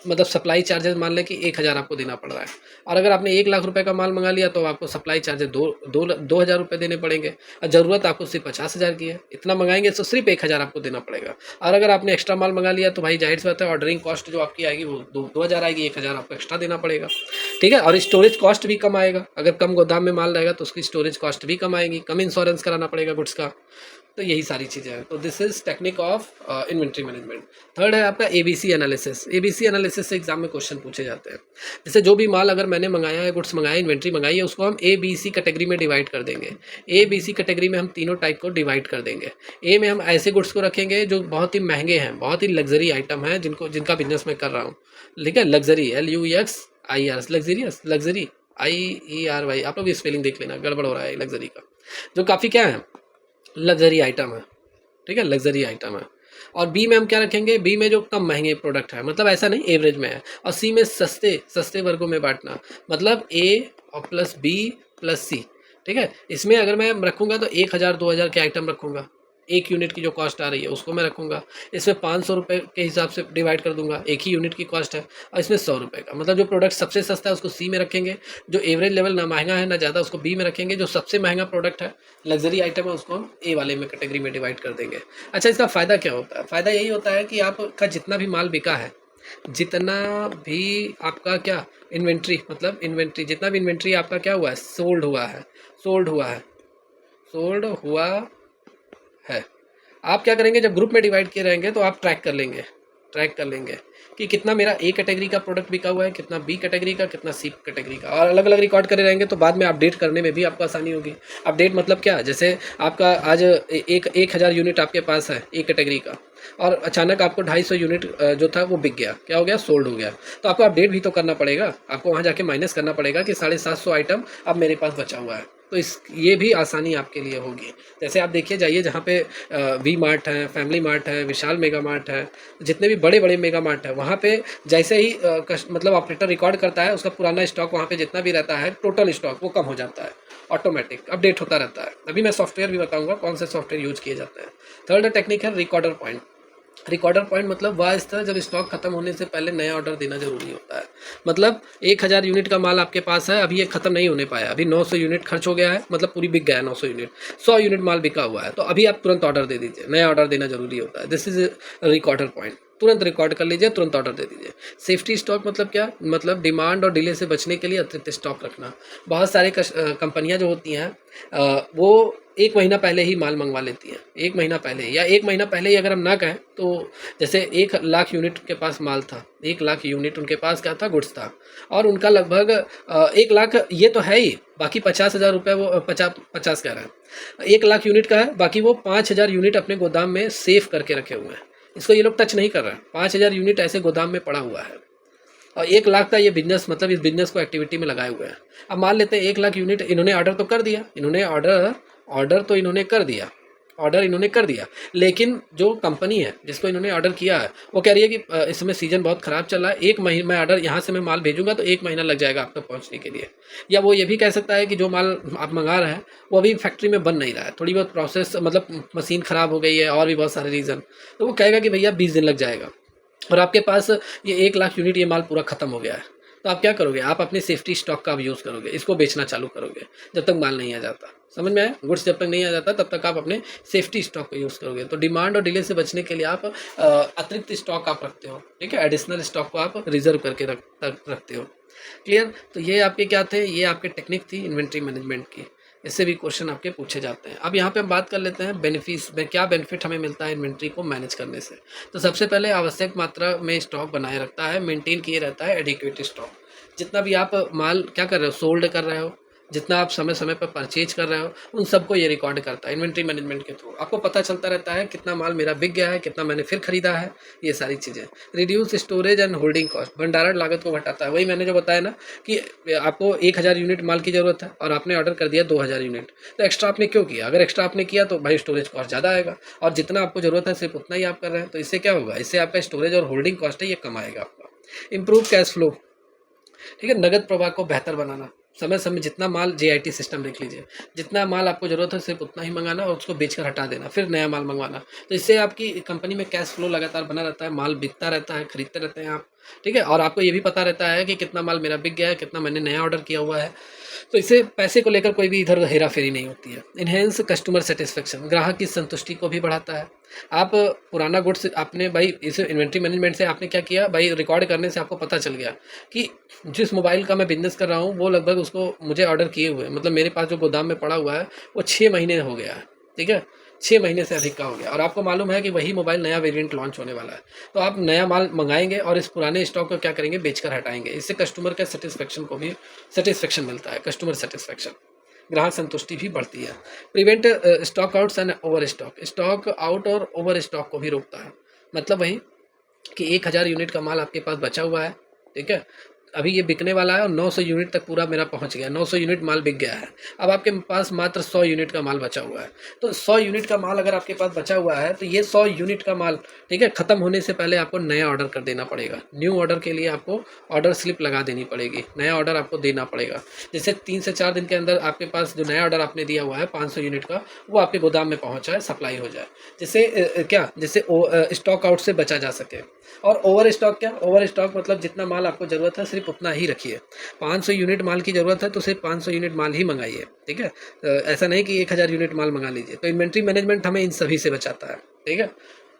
मतलब सप्लाई चार्जेस मान लें कि 1,000 आपको देना पड़ रहा है। और अगर आपने 1 लाख रुपए का माल मंगा लिया, तो आपको सप्लाई चार्जेस 2,000 रुपये देने पड़ेंगे, और ज़रूरत आपको सिर्फ 50,000 की है। इतना मंगाएंगे तो सिर्फ 1,000 आपको देना पड़ेगा। और अगर आपने एक्स्ट्रा माल मंगा लिया, तो भाई जाहिर सी बात है, ऑर्डरिंग कॉस्ट जो आपकी आएगी वो 2,000 आएगी, 1,000 आपको एक्स्ट्रा देना पड़ेगा। ठीक है, और स्टोरेज कॉस्ट भी कम आएगा। अगर कम गोदाम में माल रहेगा तो उसकी स्टोरेज कॉस्ट भी कम आएगी, कम इंश्योरेंस कराना पड़ेगा गुड्स का। तो यही सारी चीज़ें हैं। तो this is technique of inventory management. Third है आपका एबीसी एनालिसिस। एबीसी एनालिसिस से एग्जाम में क्वेश्चन पूछे जाते हैं। जैसे जो भी माल अगर मैंने मंगाया है, गुड्स मंगाया, इन्वेंट्री मंगाई है, उसको हम ए बी सी कैटेगरी में डिवाइड कर देंगे। ए बी सी कैटेगरी में हम तीनों टाइप को डिवाइड कर देंगे। ए में हम ऐसे गुड्स को रखेंगे जो बहुत ही महंगे हैं, बहुत ही लग्जरी आइटम है, जिनका बिजनेस मैं कर रहा हूँ। ठीक है, luxury, LUXIR, luxurious, luxury, IERY, आप लोग भी स्पेलिंग देख लेना, गड़बड़ हो रहा है लग्जरी का, जो काफ़ी क्या है, लग्जरी आइटम है। ठीक है, लग्जरी आइटम है। और बी में हम क्या रखेंगे, बी में जो कम महंगे प्रोडक्ट है, मतलब ऐसा नहीं, एवरेज में है। और सी में सस्ते सस्ते वर्गों में बांटना, मतलब ए और प्लस बी प्लस सी। ठीक है, इसमें अगर मैं रखूँगा तो 1,000 2,000 के आइटम रखूँगा, 1 यूनिट की जो कॉस्ट आ रही है उसको मैं रखूँगा। इसमें 500 रुपये के हिसाब से डिवाइड कर दूंगा, एक ही यूनिट की कॉस्ट है। और इसमें 100 रुपये का, मतलब जो प्रोडक्ट सबसे सस्ता है उसको सी में रखेंगे, जो एवरेज लेवल ना महंगा है ना ज़्यादा उसको बी में रखेंगे, जो सबसे महंगा प्रोडक्ट है, लग्जरी आइटम है, उसको हम ए वाले में कैटेगरी में डिवाइड कर देंगे। अच्छा, इसका फ़ायदा क्या होता है? फ़ायदा यही होता है कि आपका जितना भी माल बिका है, जितना भी आपका क्या इन्वेंट्री, मतलब इन्वेंट्री, जितना भी इन्वेंट्री आपका क्या हुआ है, सोल्ड हुआ है, सोल्ड हुआ है, सोल्ड हुआ है, आप क्या करेंगे, जब ग्रुप में डिवाइड किए रहेंगे तो आप ट्रैक कर लेंगे कि कितना मेरा ए कैटेगरी का प्रोडक्ट बिका हुआ है, कितना बी कैटेगरी का, कितना सी कैटेगरी का, और अलग अलग रिकॉर्ड करे रहेंगे, तो बाद में अपडेट करने में भी आपको आसानी होगी। अपडेट मतलब क्या, जैसे आपका आज 1,000 यूनिट आपके पास है ए कैटेगरी का, और अचानक आपको 250 यूनिट जो था वो बिक गया, क्या हो गया, सोल्ड हो गया, तो आपको अपडेट भी तो करना पड़ेगा, आपको वहाँ जाके माइनस करना पड़ेगा कि 750 आइटम अब मेरे पास बचा हुआ है। तो ये भी आसानी आपके लिए होगी। जैसे आप देखिए जाइए, जहाँ पे वी मार्ट है, फैमिली मार्ट है, विशाल मेगा मार्ट है, जितने भी बड़े बड़े मेगा मार्ट है, वहाँ पे जैसे ही मतलब ऑपरेटर रिकॉर्ड करता है, उसका पुराना स्टॉक वहाँ पे जितना भी रहता है, टोटल स्टॉक वो कम हो जाता है, ऑटोमेटिक अपडेट होता रहता है। अभी मैं सॉफ्टवेयर भी बताऊंगा कौन से सॉफ्टवेयर यूज किए जाते हैं। थर्ड टेक्निक है रिकॉर्डर पॉइंट। रिकॉर्डर पॉइंट मतलब वह स्तर जब स्टॉक खत्म होने से पहले नया ऑर्डर देना जरूरी होता है। मतलब 1,000 यूनिट का माल आपके पास है, अभी ये खत्म नहीं होने पाया, अभी 900 यूनिट खर्च हो गया है, मतलब पूरी बिक गया है 900 यूनिट, 100 यूनिट माल बिका हुआ है, तो अभी आप तुरंत ऑर्डर दे दीजिए, नया ऑर्डर देना जरूरी होता है। This is reorder point. तुरंत रिकॉर्ड कर लीजिए, तुरंत ऑर्डर दे दीजिए। सेफ्टी स्टॉक मतलब क्या, मतलब डिमांड और डिले से बचने के लिए अतिरिक्त स्टॉक रखना। बहुत सारे कंपनियां जो होती हैं वो 1 महीना पहले ही माल मंगवा लेती हैं, 1 महीना पहले, या 1 महीना पहले ही अगर हम ना कहें तो, जैसे 1 लाख यूनिट के पास माल था, 1 लाख यूनिट उनके पास क्या था, गुड्स था, और उनका लगभग 1 लाख ये तो है ही, बाकी 50,000 रुपये वो 50 कह रहा है, 1 लाख यूनिट का है, बाकी वो 5,000 यूनिट अपने गोदाम में सेव करके रखे हुए हैं, इसको ये लोग टच नहीं कर रहे हैं। 5,000 यूनिट ऐसे गोदाम में पड़ा हुआ है, और 1 लाख का ये बिजनेस, मतलब इस बिजनेस को एक्टिविटी में लगाए हुए हैं। अब मान लेते हैं 1 लाख यूनिट इन्होंने ऑर्डर तो कर दिया, ऑर्डर इन्होंने कर दिया, लेकिन जो कंपनी है जिसको इन्होंने ऑर्डर किया है वो कह रही है कि इस समय सीजन बहुत ख़राब चल रहा है, 1 महीना मैं ऑर्डर यहाँ से मैं माल भेजूंगा तो 1 महीना लग जाएगा आप तक पहुँचने के लिए। या वो ये भी कह सकता है कि जो माल आप मंगा रहे हैं वो अभी फैक्ट्री में बन नहीं रहा है, थोड़ी बहुत प्रोसेस, मतलब मशीन ख़राब हो गई है, और भी बहुत सारे रीज़न, तो वो कहेगा कि भैया 20 दिन लग जाएगा, और आपके पास ये 1 लाख यूनिट ये माल पूरा ख़त्म हो गया है, तो आप क्या करोगे, आप अपने सेफ्टी स्टॉक का अब यूज़ करोगे, इसको बेचना चालू करोगे जब तक माल नहीं आ जाता। समझ में आया, गुड्स जब तक नहीं आ जाता तब तक आप अपने सेफ्टी स्टॉक को यूज़ करोगे। तो डिमांड और डिले से बचने के लिए आप अतिरिक्त स्टॉक आप रखते हो, ठीक है, एडिशनल स्टॉक को आप रिजर्व करके रखते हो। क्लियर। तो ये आपके क्या थे, ये आपके टेक्निक थी इन्वेंट्री मैनेजमेंट की, इससे भी क्वेश्चन आपके पूछे जाते हैं। अब यहाँ पे हम बात कर लेते हैं बेनिफिट्स में, क्या बेनिफिट हमें मिलता है इन्वेंट्री को मैनेज करने से। तो सबसे पहले आवश्यक मात्रा में स्टॉक बनाए रखता है, मेंटेन किए रहता है एडिक्वेट स्टॉक। जितना भी आप माल क्या कर रहे हो, सोल्ड कर रहे हो, जितना आप समय समय पर परचेज कर रहे हो, उन सबको ये रिकॉर्ड करता है इन्वेंट्री मैनेजमेंट के थ्रू। आपको पता चलता रहता है कितना माल मेरा बिक गया है, कितना मैंने फिर खरीदा है, ये सारी चीज़ें। Reduce storage and holding cost, भंडारण लागत को घटाता है। वही मैंने जो बताया ना कि आपको 1,000 यूनिट माल की ज़रूरत है और आपने ऑर्डर कर दिया 2,000 यूनिट, तो एक्स्ट्रा आपने क्यों किया? अगर एक्स्ट्रा आपने किया तो भाई स्टोरेज कॉस्ट ज़्यादा आएगा, और जितना आपको ज़रूरत है सिर्फ उतना ही आप कर रहे हैं, तो इससे क्या होगा, इससे आपका स्टोरेज और होल्डिंग कॉस्ट है ये कम आएगा आपका। इम्प्रूव कैश फ्लो, ठीक है, नगद प्रवाह को बेहतर बनाना, समय समय जितना माल JIT सिस्टम देख लीजिए, जितना माल आपको ज़रूरत है सिर्फ उतना ही मंगाना और उसको बेचकर हटा देना, फिर नया माल मंगवाना। तो इससे आपकी कंपनी में कैश फ्लो लगातार बना रहता है, माल बिकता रहता है, खरीदते रहते हैं आप, ठीक है? और आपको ये भी पता रहता है कि कितना माल मेरा बिक गया है, कितना मैंने नया ऑर्डर किया हुआ है। तो इससे पैसे को लेकर कोई भी इधर हेरा फेरी नहीं होती है। इनहेंस कस्टमर सेटिस्फेक्शन, ग्राहक की संतुष्टि को भी बढ़ाता है। आप पुराना गुड्स आपने भाई इस इन्वेंट्री मैनेजमेंट से आपने क्या किया भाई, रिकॉर्ड करने से आपको पता चल गया कि जिस मोबाइल का मैं बिजनेस कर रहा हूँ वो लगभग उसको मुझे ऑर्डर किए हुए, मतलब मेरे पास जो गोदाम में पड़ा हुआ है वो 6 महीने हो गया है, ठीक है? 6 महीने से अधिक का हो गया और आपको मालूम है कि वही मोबाइल नया वेरिएंट लॉन्च होने वाला है। तो आप नया माल मंगाएंगे और इस पुराने स्टॉक को क्या करेंगे, बेचकर हटाएंगे। इससे कस्टमर के सेटिस्फेक्शन को भी सेटिस्फेक्शन मिलता है, कस्टमर सेटिस्फेक्शन, ग्राहक संतुष्टि भी बढ़ती है। Prevent stock outs and over stock, stock out और ओवर स्टॉक को भी रोकता है। मतलब वही कि 1000 यूनिट का माल आपके पास बचा हुआ है, ठीक है? अभी ये बिकने वाला है और 900 यूनिट तक पूरा मेरा पहुंच गया, 900 यूनिट माल बिक गया है। अब आपके पास मात्र 100 यूनिट का माल बचा हुआ है। तो 100 यूनिट का माल अगर आपके पास बचा हुआ है तो ये 100 यूनिट का माल, ठीक है, ख़त्म होने से पहले आपको नया ऑर्डर कर देना पड़ेगा। न्यू ऑर्डर के लिए आपको ऑर्डर स्लिप लगा देनी पड़ेगी, नया ऑर्डर आपको देना पड़ेगा। जैसे 3 से 4 दिन के अंदर आपके पास जो नया ऑर्डर आपने दिया हुआ है 500 यूनिट का, वो आपके गोदाम में पहुँच जाए, सप्लाई हो जाए, जिससे जिससे स्टॉक आउट से बचा जा सके। और ओवर स्टॉक क्या, ओवर स्टॉक मतलब जितना माल आपको ज़रूरत है सिर्फ उतना ही रखिए। 500 यूनिट माल की ज़रूरत है तो सिर्फ 500 यूनिट माल ही मंगाइए, ठीक है? ऐसा नहीं कि 1000 यूनिट माल मंगा लीजिए। तो इन्वेंट्री मैनेजमेंट हमें इन सभी से बचाता है, ठीक है?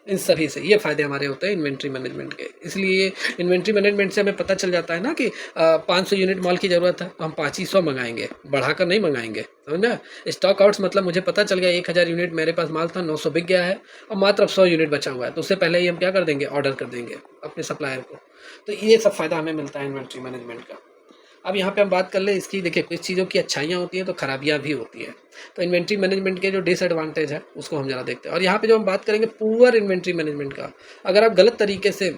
इन सभी से ये फ़ायदे हमारे होते हैं इन्वेंट्री मैनेजमेंट के। इसलिए इन्वेंट्री मैनेजमेंट से हमें पता चल जाता है ना कि 500 यूनिट माल की ज़रूरत है तो हम 5 ही 100 मंगाएंगे, बढ़ाकर नहीं मंगाएंगे, समझना? स्टॉक आउट्स मतलब मुझे पता चल गया 1000 यूनिट मेरे पास माल था, 900 बिक गया है और मात्र अब 100 यूनिट बचा हुआ है, तो उससे पहले ही हम क्या कर देंगे, ऑर्डर कर देंगे अपने सप्लायर को। तो ये सब फ़ायदा हमें मिलता है इन्वेंट्री मैनेजमेंट का। अब यहाँ पे हम बात कर लें इसकी, देखिए कुछ चीज़ों की अच्छाइयाँ होती हैं तो खराबियाँ भी होती हैं। तो इन्वेंट्री मैनेजमेंट के जो डिसएडवांटेज है उसको हम ज़रा देखते हैं। और यहाँ पे जो हम बात करेंगे पुअर इन्वेंट्री मैनेजमेंट का, अगर आप गलत तरीके से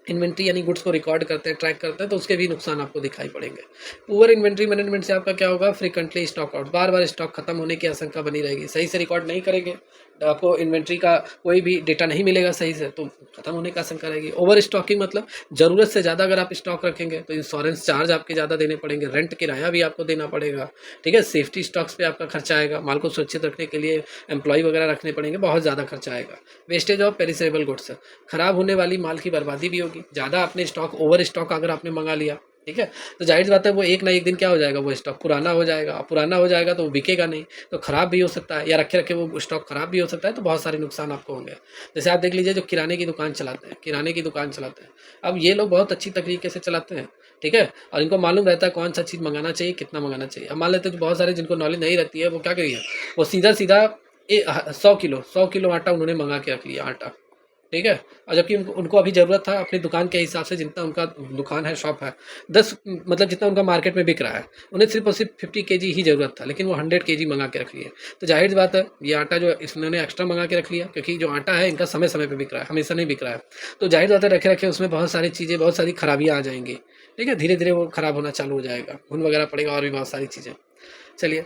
इन्वेंट्री यानी गुड्स को रिकॉर्ड करते हैं, ट्रैक करते हैं, तो उसके भी नुकसान आपको दिखाई पड़ेंगे। पुअर इन्वेंट्री मैनेजमेंट से आपका क्या होगा, फ्रीक्वेंटली स्टॉक आउट, बार बार स्टॉक खत्म होने की आशंका बनी रहेगी। सही से रिकॉर्ड नहीं करेंगे तो आपको इन्वेंट्री का कोई भी डेटा नहीं मिलेगा सही से, तो खत्म होने की आशंका रहेगी। ओवर स्टॉकिंग मतलब ज़रूरत से ज़्यादा अगर आप स्टॉक रखेंगे तो इंश्योरेंस चार्ज आपके ज़्यादा देने पड़ेंगे, रेंट किराया भी आपको देना पड़ेगा, ठीक है? सेफ्टी स्टॉक्स पे आपका खर्चा आएगा, माल को सुरक्षित रखने के लिए एम्प्लॉय वगैरह रखने पड़ेंगे, बहुत ज़्यादा खर्चा आएगा। वेस्टेज ऑफ पेरिसेबल गुड्स, खराब होने वाली माल की बर्बादी भी होगी। ज़्यादा आपने स्टॉक, ओवर स्टॉक अगर आपने मंगा लिया, ठीक है, तो जाहिर सी बात है वो एक ना एक दिन क्या हो जाएगा, वो स्टॉक पुराना हो जाएगा। पुराना हो जाएगा तो वो बिकेगा नहीं, तो ख़राब भी हो सकता है, या रखे रखे वो स्टॉक ख़राब भी हो सकता है। तो बहुत सारे नुकसान आपको होंगे। जैसे आप देख लीजिए जो किराने की दुकान चलाते हैं, किराने की दुकान चलाते हैं, अब ये लोग बहुत अच्छी तरीके से चलाते हैं, ठीक है, और इनको मालूम रहता है कौन सा चीज़ मंगाना चाहिए, कितना मंगाना चाहिए। अब मान लेते हैं जो बहुत सारे जिनको नॉलेज नहीं रहती है वो क्या करिए, वो सीधा सीधा 100 किलो आटा उन्होंने मंगा के रख लिया, आटा, ठीक है, और जबकि उनको अभी ज़रूरत था अपनी दुकान के हिसाब से, जितना उनका दुकान है, शॉप है, 10 मतलब जितना उनका मार्केट में बिक रहा है, उन्हें सिर्फ और सिर्फ 50 केजी ही ज़रूरत था, लेकिन वो 100 केजी मंगा के रख लिए। तो जाहिर सी बात है ये आटा जो इन्होंने एक्स्ट्रा मंगा के रख लिया, क्योंकि जो आटा है इनका समय समय पर बिक रहा है, हमेशा नहीं बिक रहा है। तो जाहिर बात है रखे रखे उसमें बहुत सारी चीज़ें, बहुत सारी खराबियाँ आ जाएंगी, ठीक है, धीरे धीरे वो ख़राब होना चालू हो जाएगा, घुन वगैरह पड़ेगा और भी बहुत सारी चीज़ें। चलिए,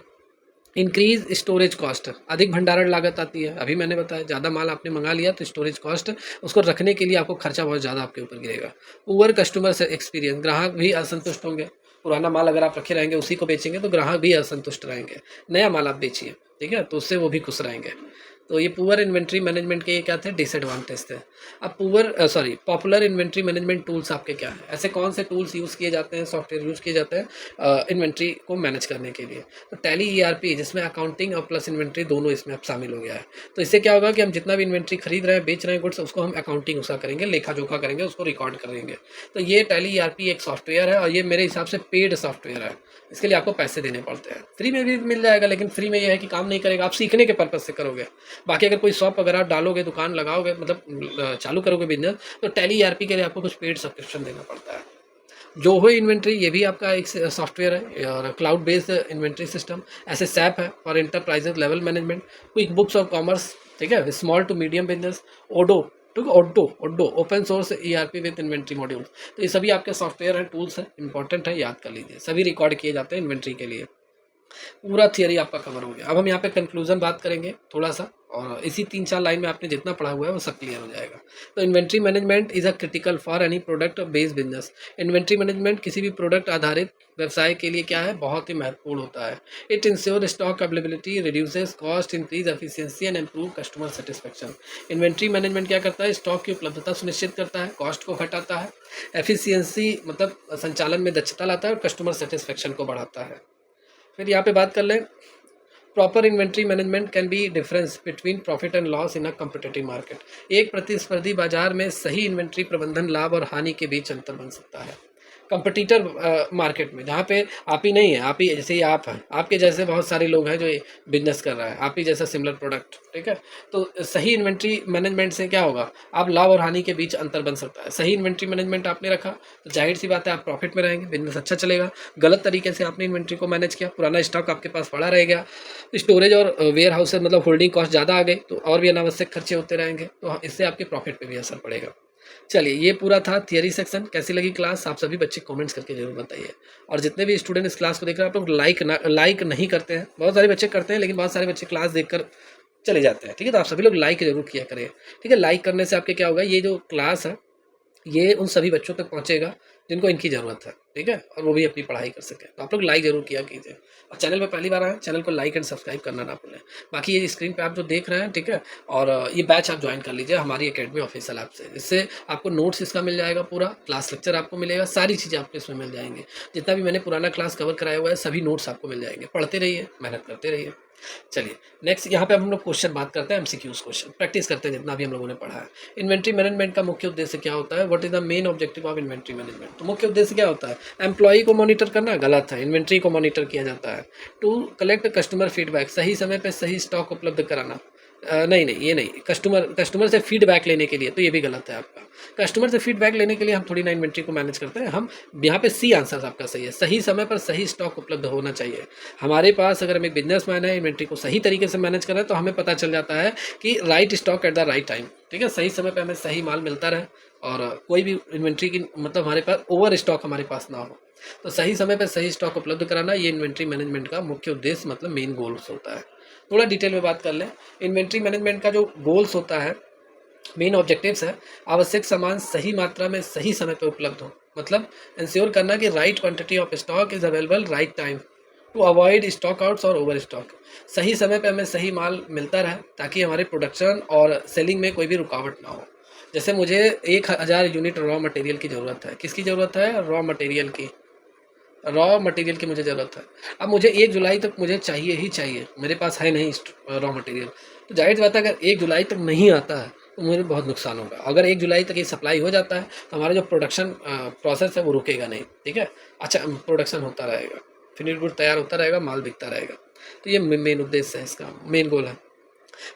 इंक्रीज स्टोरेज कॉस्ट, अधिक भंडारण लागत आती है। अभी मैंने बताया ज़्यादा माल आपने मंगा लिया तो स्टोरेज कॉस्ट, उसको रखने के लिए आपको खर्चा बहुत ज़्यादा आपके ऊपर गिरेगा। पुअर कस्टमर से एक्सपीरियंस, ग्राहक भी असंतुष्ट होंगे। पुराना माल अगर आप रखे रहेंगे उसी को बेचेंगे तो ग्राहक भी असंतुष्ट रहेंगे। नया माल आप बेचिए, ठीक है, तो उससे वो भी खुश रहेंगे। तो ये पुअर इन्वेंट्री मैनेजमेंट के ये क्या थे, डिसएडवांटेज थे। अब पॉपुलर इन्वेंट्री मैनेजमेंट टूल्स आपके क्या हैं, ऐसे कौन से टूल्स यूज़ किए जाते हैं, सॉफ्टवेयर यूज़ किए जाते हैं इन्वेंट्री को मैनेज करने के लिए। तो टैली ERP, जिसमें अकाउंटिंग और प्लस इन्वेंट्री दोनों इसमें अब शामिल हो गया है। तो इससे क्या होगा कि हम जितना भी इन्वेंट्री खरीद रहे हैं, बेच रहे हैं गुड्स, उसको हम अकाउंटिंग उसका करेंगे, लेखा जोखा करेंगे, उसको रिकॉर्ड करेंगे। तो ये टैली ERP एक सॉफ्टवेयर है और ये मेरे हिसाब से पेड सॉफ्टवेयर है। इसके लिए आपको पैसे देने पड़ते हैं, फ्री में भी मिल जाएगा, लेकिन फ्री में ये है कि काम नहीं करेगा, आप सीखने के पर्पज़ से करोगे। बाकी अगर कोई शॉप वगैरह आप डालोगे, दुकान लगाओगे, मतलब चालू करोगे बिजनेस, तो टैली ERP के लिए आपको कुछ पेड सब्सक्रिप्शन देना पड़ता है। जोहो इन्वेंट्री, ये भी आपका एक सॉफ्टवेयर है और क्लाउड बेस्ड इन्वेंट्री सिस्टम। ऐसे SAP है for enterprises level management, quick books of commerce, ठीक है, small to medium business, Odoo, ठीक है, Odoo open source ERP with inventory module. तो ये सभी आपके सॉफ्टवेयर हैं, टूल्स हैं, इंपॉर्टेंट है, याद कर लीजिए। सभी रिकॉर्ड किए जाते हैं इन्वेंट्री के लिए। पूरा थियरी आपका कवर हो गया। अब हम यहाँ पे कंक्लूजन बात करेंगे थोड़ा सा, और इसी 3-4 लाइन में आपने जितना पढ़ा हुआ है वो सब क्लियर हो जाएगा। तो inventory management is a critical for any product based business. Inventory management किसी भी प्रोडक्ट आधारित व्यवसाय के लिए क्या है, बहुत ही महत्वपूर्ण होता है। It ensure stock availability, reduces cost, increase efficiency and improve customer satisfaction. Inventory management क्या करता है, स्टॉक की उपलब्धता सुनिश्चित करता है, कॉस्ट को घटाता है, एफिशिएंसी मतलब संचालन में दक्षता लाता है और कस्टमर सेटिस्फेक्शन को बढ़ाता है। फिर यहाँ पे बात कर लें, proper inventory management can be difference between profit and loss in a competitive market. एक प्रतिस्पर्धी बाजार में सही इन्वेंट्री प्रबंधन लाभ और हानि के बीच अंतर बन सकता है। कंपटीटर मार्केट में जहाँ पे आप ही नहीं है, आप ही जैसे ही आप हैं, आपके जैसे बहुत सारे लोग हैं जो ये बिजनेस कर रहा है, आप ही जैसा सिमिलर प्रोडक्ट, ठीक है। तो सही इन्वेंट्री मैनेजमेंट से क्या होगा, आप लाभ और हानि के बीच अंतर बन सकता है। सही इन्वेंट्री मैनेजमेंट आपने रखा तो जाहिर सी बात है आप प्रॉफिट में रहेंगे, बिजनेस अच्छा चलेगा। गलत तरीके से आपने इन्वेंट्री को मैनेज किया, पुराना स्टॉक आपके पास पड़ा रह गया, स्टोरेज और वेयर हाउस मतलब होल्डिंग कॉस्ट ज़्यादा आ गई तो और भी अनावश्यक खर्चे होते रहेंगे, तो इससे आपके प्रॉफिट पे भी असर पड़ेगा। चलिए ये पूरा था थियरी सेक्शन। कैसी लगी क्लास, आप सभी बच्चे कमेंट्स करके जरूर बताइए। और जितने भी स्टूडेंट इस क्लास को देख रहे हैं, आप लोग लाइक नहीं करते हैं, बहुत सारे बच्चे करते हैं लेकिन बहुत सारे बच्चे क्लास देखकर चले जाते हैं, ठीक है। तो आप सभी लोग लाइक जरूर किया करें, ठीक है। लाइक करने से आपके क्या होगा, ये जो क्लास है ये उन सभी बच्चों तक पहुंचेगा जिनको इनकी ज़रूरत है, ठीक है, और वो भी अपनी पढ़ाई कर सकें। तो आप लोग लाइक जरूर किया कीजिए, और चैनल पर पहली बार आए चैनल को लाइक एंड सब्सक्राइब करना ना भूलें। बाकी ये स्क्रीन पे आप जो देख रहे हैं, ठीक है, और ये बैच आप ज्वाइन कर लीजिए हमारी एकेडमी ऑफिशियल ऐप से। इससे आपको नोट्स इसका मिल जाएगा, पूरा क्लास लेक्चर आपको मिलेगा, सारी चीज़ें आपको इसमें मिल जाएंगी। जितना भी मैंने पुराना क्लास कवर कराया हुआ है सभी नोट्स आपको मिल जाएंगे। पढ़ते रहिए, मेहनत करते रहिए। चलिए नेक्स्ट यहाँ पे हम लोग क्वेश्चन बात करते हैं, एमसीक्यूज क्वेश्चन प्रैक्टिस करते हैं जितना भी हम लोगों ने पढ़ा है। इन्वेंट्री मैनेजमेंट का मुख्य उद्देश्य क्या होता है, what is the main objective of inventory management. तो मुख्य उद्देश्य क्या होता है, एम्प्लॉई को मॉनिटर करना, गलत है, इन्वेंट्री को मॉनिटर किया जाता है। टू कलेक्ट कस्टमर फीडबैक, सही समय पर सही स्टॉक उपलब्ध कराना। नहीं नहीं ये नहीं, कस्टमर से फीडबैक लेने के लिए, तो ये भी गलत है आपका। कस्टमर से फीडबैक लेने के लिए हम थोड़ी ना इन्वेंट्री को मैनेज करते हैं, हम यहाँ पे सी आंसर आपका सही है, सही समय पर सही स्टॉक उपलब्ध होना चाहिए। हमारे पास अगर हम एक बिजनेसमैन है, इन्वेंट्री को सही तरीके से मैनेज कर रहे हैं तो हमें पता चल जाता है कि right stock at the right time, ठीक है, सही समय पर हमें सही माल मिलता रहे और कोई भी इन्वेंट्री की मतलब हमारे पास ओवर स्टॉक हमारे पास ना हो। तो सही समय पर सही स्टॉक उपलब्ध कराना ये इन्वेंट्री मैनेजमेंट का मुख्य उद्देश्य मतलब मेन गोल्स होता है। थोड़ा डिटेल में बात कर लें, इन्वेंट्री मैनेजमेंट का जो गोल्स होता है, मेन ऑब्जेक्टिव्स है, आवश्यक सामान सही मात्रा में सही समय पर उपलब्ध हो, मतलब इंश्योर करना कि right quantity of stock is available right time to avoid stock outs और ओवर स्टॉक। सही समय पे हमें सही माल मिलता रहे ताकि हमारे प्रोडक्शन और सेलिंग में कोई भी रुकावट ना हो। जैसे मुझे 1000 यूनिट रॉ मटेरियल की ज़रूरत है, किसकी ज़रूरत है, रॉ मटेरियल की, रॉ मटेरियल की मुझे ज़रूरत है। अब मुझे 1 जुलाई तक मुझे चाहिए ही चाहिए, मेरे पास है नहीं रॉ मटेरियल, तो जाहिर बात है अगर 1 जुलाई तक नहीं आता है तो मुझे बहुत नुकसान होगा। अगर 1 जुलाई तक ये सप्लाई हो जाता है तो हमारा जो प्रोडक्शन प्रोसेस है वो रुकेगा नहीं, ठीक है, अच्छा प्रोडक्शन होता रहेगा, फिनिश गुड तैयार होता रहेगा, माल बिकता रहेगा। तो ये मेन उद्देश्य है, इसका मेन गोल है।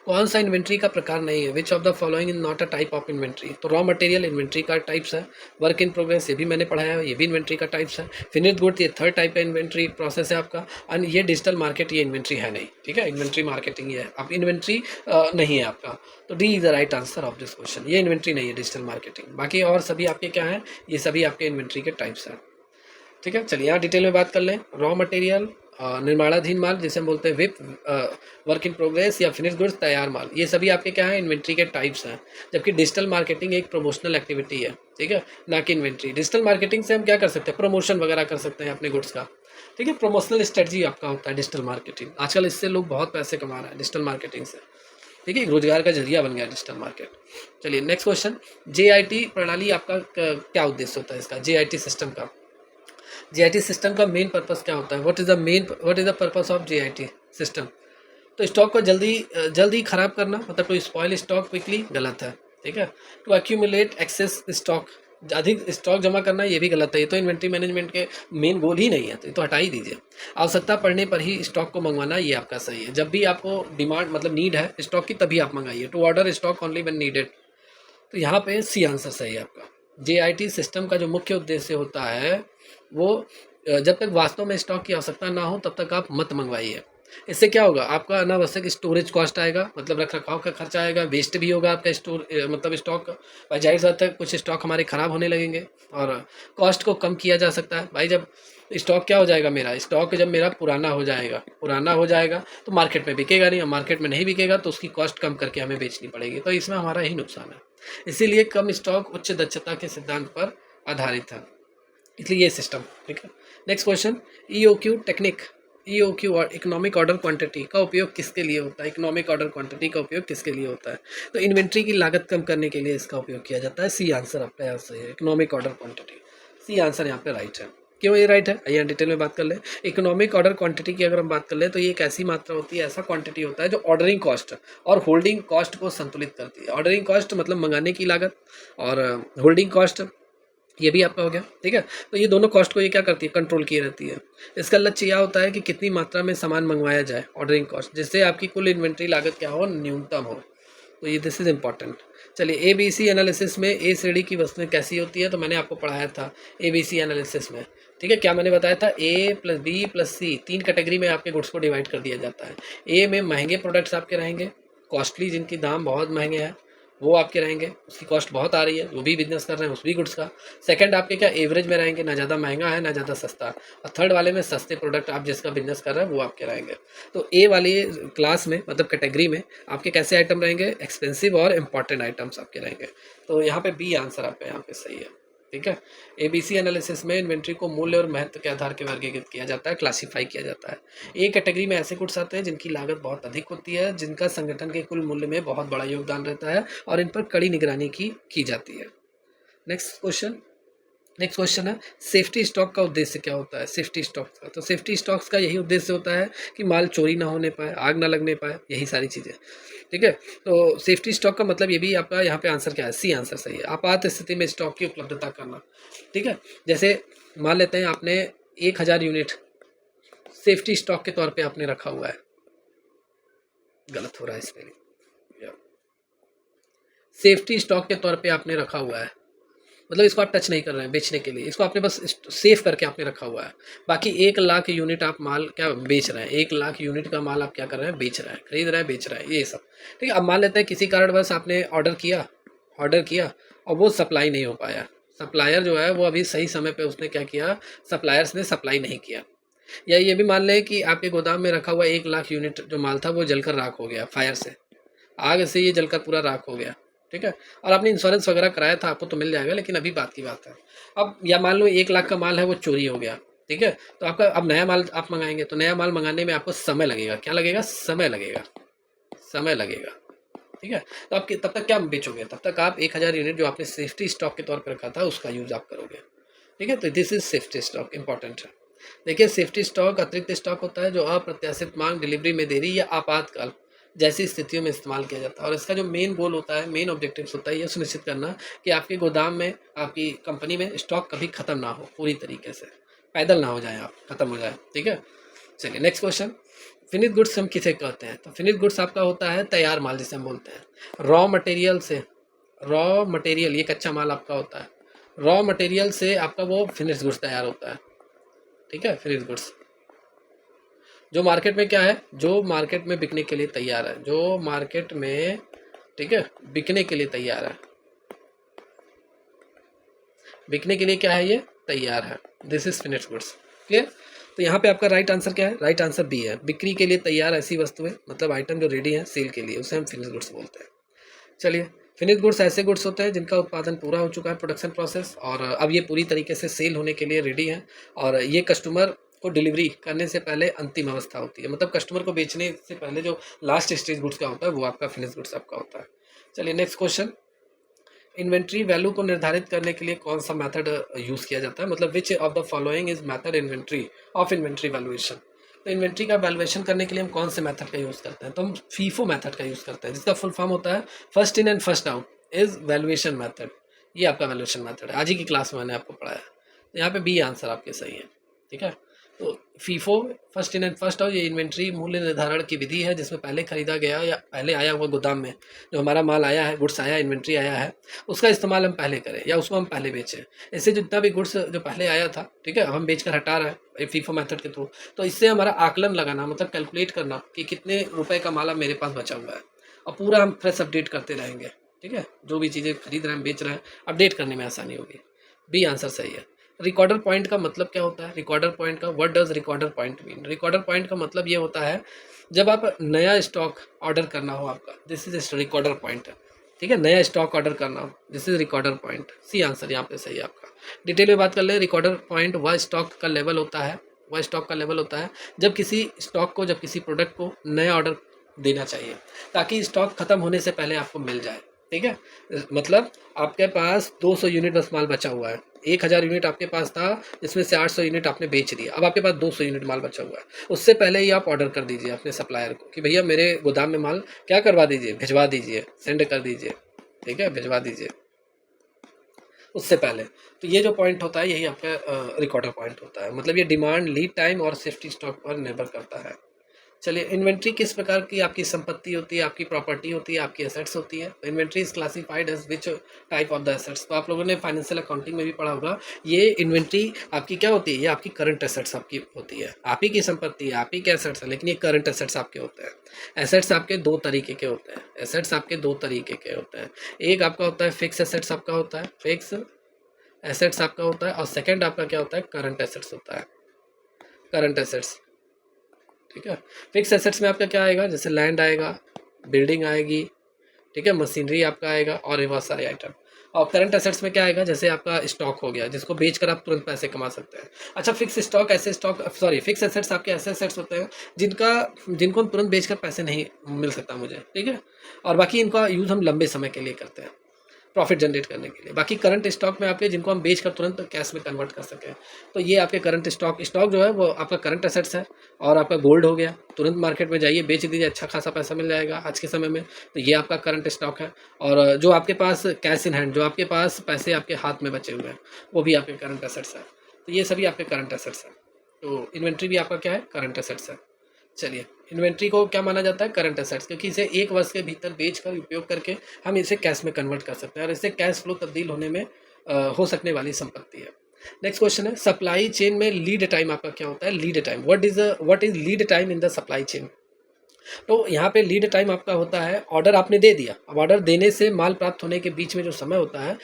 कौन सा इन्वेंट्री का प्रकार नहीं है, विच of the following is not a type of inventory. तो रॉ मटेरियल इन्वेंट्री का टाइप्स है, वर्क इन प्रोग्रेस ये भी मैंने पढ़ाया है, ये भी इन्वेंट्री का टाइप्स है, फिनिश्ड गुड्स ये थर्ड टाइप का इन्वेंट्री प्रोसेस है आपका, और ये डिजिटल मार्केट ये इन्वेंट्री है नहीं, ठीक है, इन्वेंट्री मार्केटिंग ये है, आप इन्वेंट्री नहीं है आपका। तो D is the right answer of this question, ये इन्वेंट्री नहीं है डिजिटल मार्केटिंग। बाकी और सभी आपके क्या हैं, ये सभी आपके इन्वेंट्री के टाइप्स हैं, ठीक है। चलिए यहाँ डिटेल में बात कर लें, रॉ मटेरियल निर्माणाधीन माल जिसे हम बोलते हैं विप, वर्क इन प्रोग्रेस या फिनिश गुड्स तैयार माल, ये सभी आपके क्या है, इन्वेंट्री के टाइप्स हैं। जबकि डिजिटल मार्केटिंग एक प्रमोशनल एक्टिविटी है, ठीक है, ना कि इन्वेंट्री। डिजिटल मार्केटिंग से हम क्या कर सकते हैं, प्रमोशन वगैरह कर सकते हैं अपने गुड्स का, ठीक है, प्रमोशनल स्ट्रेटजी आपका होता है डिजिटल मार्केटिंग। आजकल इससे लोग बहुत पैसे कमा रहे हैं डिजिटल मार्केटिंग से, ठीक है, एक रोजगार का जरिया बन गया डिजिटल मार्केट। चलिए नेक्स्ट क्वेश्चन, JIT प्रणाली आपका क्या उद्देश्य होता है इसका, JIT सिस्टम का। JIT सिस्टम का मेन पर्पस क्या होता है, what is the purpose of JIT system. तो स्टॉक को जल्दी खराब करना, मतलब टू स्पॉइल स्टॉक क्विकली, गलत है, ठीक है। टू एक्यूमुलेट एक्सेस स्टॉक, अधिक स्टॉक जमा करना, ये भी गलत है, ये तो इन्वेंट्री मैनेजमेंट के मेन गोल ही नहीं है, तो ये तो हटा ही दीजिए। आवश्यकता पड़ने पर ही स्टॉक को मंगवाना, ये आपका सही है, जब भी आपको डिमांड मतलब नीड है स्टॉक की तभी आप मंगाइए। To order stock only when needed, तो यहाँ पे सी आंसर सही है आपका। JIT सिस्टम का जो मुख्य उद्देश्य होता है वो जब तक वास्तव में स्टॉक की आवश्यकता ना हो तब तक आप मत मंगवाइए, इससे क्या होगा, आपका अनावश्यक स्टोरेज कॉस्ट आएगा, मतलब रख रखाव का खर्चा आएगा, वेस्ट भी होगा आपका मतलब स्टॉक का। भाई जाहिर सी बात है कुछ स्टॉक हमारे ख़राब होने लगेंगे, और कॉस्ट को कम किया जा सकता है। भाई जब स्टॉक क्या हो जाएगा, मेरा स्टॉक जब मेरा पुराना हो जाएगा तो मार्केट में बिकेगा नहीं, और मार्केट में नहीं बिकेगा तो उसकी कॉस्ट कम करके हमें बेचनी पड़ेगी, तो इसमें हमारा ही नुकसान है। इसीलिए कम स्टॉक उच्च दक्षता के सिद्धांत पर आधारित है, इसलिए ये सिस्टम। ठीक है, next question, EOQ technique, EOQ और इकोनॉमिक ऑर्डर क्वांटिटी का उपयोग किसके लिए होता है? इकोनॉमिक ऑर्डर क्वांटिटी का उपयोग किसके लिए होता है? तो इन्वेंट्री की लागत कम करने के लिए इसका उपयोग किया जाता है। सी आंसर आपका यहाँ सही है, economic order quantity. C answer यहाँ पे राइट है। क्यों ये राइट है, आइए डिटेल में बात कर लें। इकोनॉमिक ऑर्डर क्वांटिटी की अगर हम बात कर लें तो ये एक ऐसी मात्रा होती है, ऐसा क्वांटिटी होता है जो ऑर्डरिंग कॉस्ट और होल्डिंग कॉस्ट को संतुलित करती है। ऑर्डरिंग कॉस्ट मतलब मंगाने की लागत, और होल्डिंग कॉस्ट ये भी आपका हो गया। ठीक है, तो ये दोनों कॉस्ट को ये क्या करती है, कंट्रोल किए रहती है। इसका लक्ष्य यह होता है कि कितनी मात्रा में सामान मंगवाया जाए, ऑर्डरिंग कॉस्ट, जिससे आपकी कुल इन्वेंट्री लागत क्या हो, न्यूनतम हो। तो ये दिस इज इंपॉर्टेंट। चलिए ABC एनालिसिस में ए श्रेणी की वस्तुएं कैसी होती है, तो मैंने आपको पढ़ाया था ABC एनालिसिस में। ठीक है, क्या मैंने बताया था, A + B + C 3 कैटेगरी में आपके गुड्स को डिवाइड कर दिया जाता है। ए में महंगे प्रोडक्ट्स आपके रहेंगे, कॉस्टली, जिनकी दाम बहुत महंगे हैं वो आपके रहेंगे, उसकी कॉस्ट बहुत आ रही है, वो भी बिजनेस कर रहे हैं, उस भी गुड्स का। सेकंड आपके क्या एवरेज में रहेंगे, ना ज़्यादा महंगा है ना ज़्यादा सस्ता। और थर्ड वाले में सस्ते प्रोडक्ट आप जिसका बिजनेस कर रहे हैं वो आपके रहेंगे। तो ए वाली क्लास में मतलब कैटेगरी में आपके कैसे आइटम रहेंगे, एक्सपेंसिव और इम्पॉर्टेंट आइटम्स आपके रहेंगे। तो यहाँ पे बी आंसर आपका यहाँ पे सही है। ठीक है, ABC एनालिसिस में इन्वेंट्री को मूल्य और महत्व के आधार के वर्गीकृत किया जाता है, क्लासीफाई किया जाता है। ए कैटेगरी में ऐसे गुड्स आते हैं जिनकी लागत बहुत अधिक होती है, जिनका संगठन के कुल मूल्य में बहुत बड़ा योगदान रहता है, और इन पर कड़ी निगरानी की जाती है। नेक्स्ट क्वेश्चन है, सेफ्टी स्टॉक का उद्देश्य क्या होता है? सेफ्टी स्टॉक्स का, तो सेफ्टी स्टॉक्स का यही उद्देश्य होता है कि माल चोरी ना होने पाए, आग ना लगने पाए, यही सारी चीज़ें। ठीक है, तो सेफ्टी स्टॉक का मतलब ये भी आपका यहाँ पे आंसर क्या है, सी आंसर सही है। आपात स्थिति में स्टॉक की उपलब्धता करना। ठीक है, जैसे मान लेते हैं आपने 1000 यूनिट सेफ्टी स्टॉक के तौर पे आपने रखा हुआ है, गलत हो रहा है इसमें, सेफ्टी स्टॉक के तौर पे आपने रखा हुआ है, मतलब इसको आप टच नहीं कर रहे हैं बेचने के लिए, इसको आपने बस सेफ करके आपने रखा हुआ है। बाकी 1 लाख यूनिट आप माल क्या बेच रहे हैं, 1 लाख यूनिट का माल आप क्या कर रहे हैं, बेच रहे हैं, खरीद रहे हैं, बेच रहे हैं, ये सब। ठीक है, अब मान लेते हैं किसी कारणवश आपने ऑर्डर किया और वो सप्लाई नहीं हो पाया, सप्लायर जो है वो अभी सही समय पर उसने क्या किया, सप्लायर्स ने सप्लाई नहीं किया। या ये भी मान लें कि आपके गोदाम में रखा हुआ 1 लाख यूनिट जो माल था वो जलकर राख हो गया, फायर से, आग से ये जलकर पूरा राख हो गया। ठीक है, और आपने इंश्योरेंस वगैरह कराया था, आपको तो मिल जाएगा, लेकिन अभी बात की बात है। अब या मान लो 1 लाख का माल है वो चोरी हो गया। ठीक है, तो आपका अब नया माल आप मंगाएंगे, तो नया माल मंगाने में आपको समय लगेगा, क्या लगेगा, समय लगेगा। ठीक है, तो आप तब तक क्या बेचोगे, तब तक आप 1000 यूनिट जो आपने सेफ्टी स्टॉक के तौर पर रखा था उसका यूज आप करोगे। ठीक है, तो this is safety stock, important है। देखिए, सेफ्टी स्टॉक अतिरिक्त स्टॉक होता है जो अप्रत्याशित मांग, डिलीवरी में देरी या आपातकाल जैसी स्थितियों में इस्तेमाल किया जाता है। और इसका जो मेन गोल होता है, मेन ऑब्जेक्टिव्स होता है, ये सुनिश्चित करना कि आपके गोदाम में, आपकी कंपनी में स्टॉक कभी ख़त्म ना हो, पूरी तरीके से पैदल ना हो जाए, आप ख़त्म हो जाए। ठीक है, चलिए नेक्स्ट क्वेश्चन, फिनिश गुड्स हम किसे कहते हैं? तो फिनिश गुड्स आपका होता है तैयार माल, जिसे हम बोलते हैं रॉ मटेरियल, ये कच्चा माल आपका होता है, रॉ मटेरियल से आपका वो फिनिश गुड्स तैयार होता है। ठीक है, फिनिश गुड्स जो मार्केट में क्या है, जो मार्केट में बिकने के लिए तैयार है, जो मार्केट में, ठीक है, बिकने के लिए तैयार है, बिकने के लिए क्या है, ये तैयार है, this is finished goods. Clear? तो यहाँ पे आपका राइट आंसर क्या है, राइट आंसर बी है, बिक्री के लिए तैयार ऐसी वस्तुएं, मतलब आइटम जो रेडी है सेल के लिए, उसे हम फिनिश्ड गुड्स बोलते हैं। चलिए, फिनिश्ड गुड्स ऐसे गुड्स होते हैं जिनका उत्पादन पूरा हो चुका है, प्रोडक्शन प्रोसेस, और अब ये पूरी तरीके से सेल होने के लिए रेडी है, और ये कस्टमर को डिलीवरी करने से पहले अंतिम अवस्था होती है, मतलब कस्टमर को बेचने से पहले जो लास्ट स्टेज गुड्स का होता है वो आपका फिनिश गुड्स आपका होता है। चलिए नेक्स्ट क्वेश्चन, इन्वेंट्री वैल्यू को निर्धारित करने के लिए कौन सा मेथड यूज़ किया जाता है, मतलब which of the following is method inventory valuation. तो इन्वेंट्री का वैल्यूएशन करने के लिए हम कौन से मेथड का यूज़ करते हैं, तो हम फीफो मेथड का यूज़ करते हैं, जिसका फुल फॉर्म होता है first in and first out is valuation method. ये आपका वैल्यूएशन मेथड है, आज ही की क्लास में मैंने आपको पढ़ाया। तो यहाँ पे बी आंसर आपके सही है। ठीक है, तो FIFO first in and first out, ये इन्वेंट्री मूल्य निर्धारण की विधि है जिसमें पहले खरीदा गया या पहले आया हुआ गोदाम में जो हमारा माल आया है, गुड्स आया, इन्वेंट्री आया है, उसका इस्तेमाल हम पहले करें या उसको हम पहले बेचें। इससे जितना भी गुड्स जो पहले आया था, ठीक है, हम बेचकर हटा रहे हैं फीफो मेथड के थ्रू, तो इससे हमारा आकलन लगाना, मतलब कैलकुलेट करना कि कितने रुपए का माल अब मेरे पास बचा हुआ है, और पूरा हम फ्रेश अपडेट करते रहेंगे। ठीक है, जो भी चीज़ें खरीद रहे हैं, बेच रहे हैं, अपडेट करने में आसानी होगी। बी आंसर सही है। रिकॉर्डर पॉइंट का मतलब क्या होता है? रिकॉर्डर पॉइंट का what does recorder point mean? Recorder point का मतलब ये होता है जब आप नया स्टॉक ऑर्डर करना हो आपका, दिस इज रिकॉर्डर पॉइंट। ठीक है, नया स्टॉक ऑर्डर करना हो, this is reorder point. C answer यहाँ पे सही है आपका। डिटेल में बात कर ले, रिकॉर्डर पॉइंट वह स्टॉक का लेवल होता है, वह स्टॉक का लेवल होता है जब किसी स्टॉक को, जब किसी प्रोडक्ट को नया ऑर्डर देना चाहिए ताकि स्टॉक खत्म होने से पहले आपको मिल जाए। ठीक है, मतलब आपके पास 200 यूनिट बस माल बचा हुआ है, 1000 यूनिट आपके पास था जिसमें से 800 यूनिट आपने बेच दिया, अब आपके पास 200 यूनिट माल बचा हुआ है। उससे पहले ही आप ऑर्डर कर दीजिए अपने सप्लायर को कि भैया मेरे गोदाम में माल क्या करवा दीजिए, भिजवा दीजिए, सेंड कर दीजिए। ठीक है, भिजवा दीजिए उससे पहले। तो ये जो पॉइंट होता है यही आपका रिकॉर्डर पॉइंट होता है, मतलब ये डिमांड, लीड टाइम और सेफ्टी स्टॉक पर निर्भर करता है। चलिए, इन्वेंट्री किस प्रकार की आपकी संपत्ति होती है, आपकी प्रॉपर्टी होती है, आपकी एसेट्स होती है? तो inventory is classified as which type of the assets? तो आप लोगों ने फाइनेंशियल अकाउंटिंग में भी पढ़ा होगा, ये इन्वेंट्री आपकी क्या होती है? ये आपकी करंट एसेट्स आपकी होती है, आप ही की संपत्ति है, आप ही के एसेट्स है, लेकिन ये करंट एसेट्स आपके होते हैं। एसेट्स आपके दो तरीके के होते हैं, एसेट्स आपके दो तरीके के होते हैं। एक आपका होता है फिक्स एसेट्स, आपका होता है फिक्स एसेट्स आपका होता है, और सेकेंड आपका क्या होता है? करंट एसेट्स होता है, करंट एसेट्स। ठीक है, फिक्स एसेट्स में आपका क्या आएगा? जैसे लैंड आएगा, बिल्डिंग आएगी, ठीक है, मशीनरी आपका आएगा और ये बहुत सारे आइटम। और करंट एसेट्स में क्या आएगा? जैसे आपका स्टॉक हो गया जिसको बेचकर आप तुरंत पैसे कमा सकते हैं। अच्छा, फिक्स स्टॉक ऐसे स्टॉक, सॉरी, फिक्स एसेट्स आपके ऐसे एसेट्स होते हैं जिनको हम तुरंत बेचकर पैसे नहीं मिल सकता मुझे, ठीक है, और बाकी इनका यूज़ हम लंबे समय के लिए करते हैं प्रॉफिट जनरेट करने के लिए। बाकी करंट स्टॉक में आपके जिनको हम बेच कर तुरंत कैश में कन्वर्ट कर सकें, तो ये आपके करंट स्टॉक जो है वो आपका करंट एसेट्स है। और आपका गोल्ड हो गया, तुरंत मार्केट में जाइए बेच दीजिए, अच्छा खासा पैसा मिल जाएगा आज के समय में, तो ये आपका करंट स्टॉक है। और जो आपके पास कैश इन हैंड, जो आपके पास पैसे आपके हाथ में बचे हुए हैं, वो भी आपके करंट एसेट्स है। तो ये सभी आपके करंट एसेट्स हैं। तो इन्वेंट्री भी आपका क्या है? करंट एसेट्स है। चलिए, इन्वेंट्री को क्या माना जाता है? करंट एसेट्स, क्योंकि इसे 1 वर्ष के भीतर बेचकर उपयोग करके हम इसे कैश में कन्वर्ट कर सकते हैं और इससे कैश फ्लो तब्दील होने में हो सकने वाली संपत्ति है। नेक्स्ट क्वेश्चन है, सप्लाई चेन में लीड टाइम आपका क्या होता है? Lead time, what is lead time in the supply chain? तो यहाँ पे लीड टाइम आपका होता है, ऑर्डर आपने दे दिया, अब ऑर्डर देने से माल प्राप्त होने के बीच में जो समय होता है,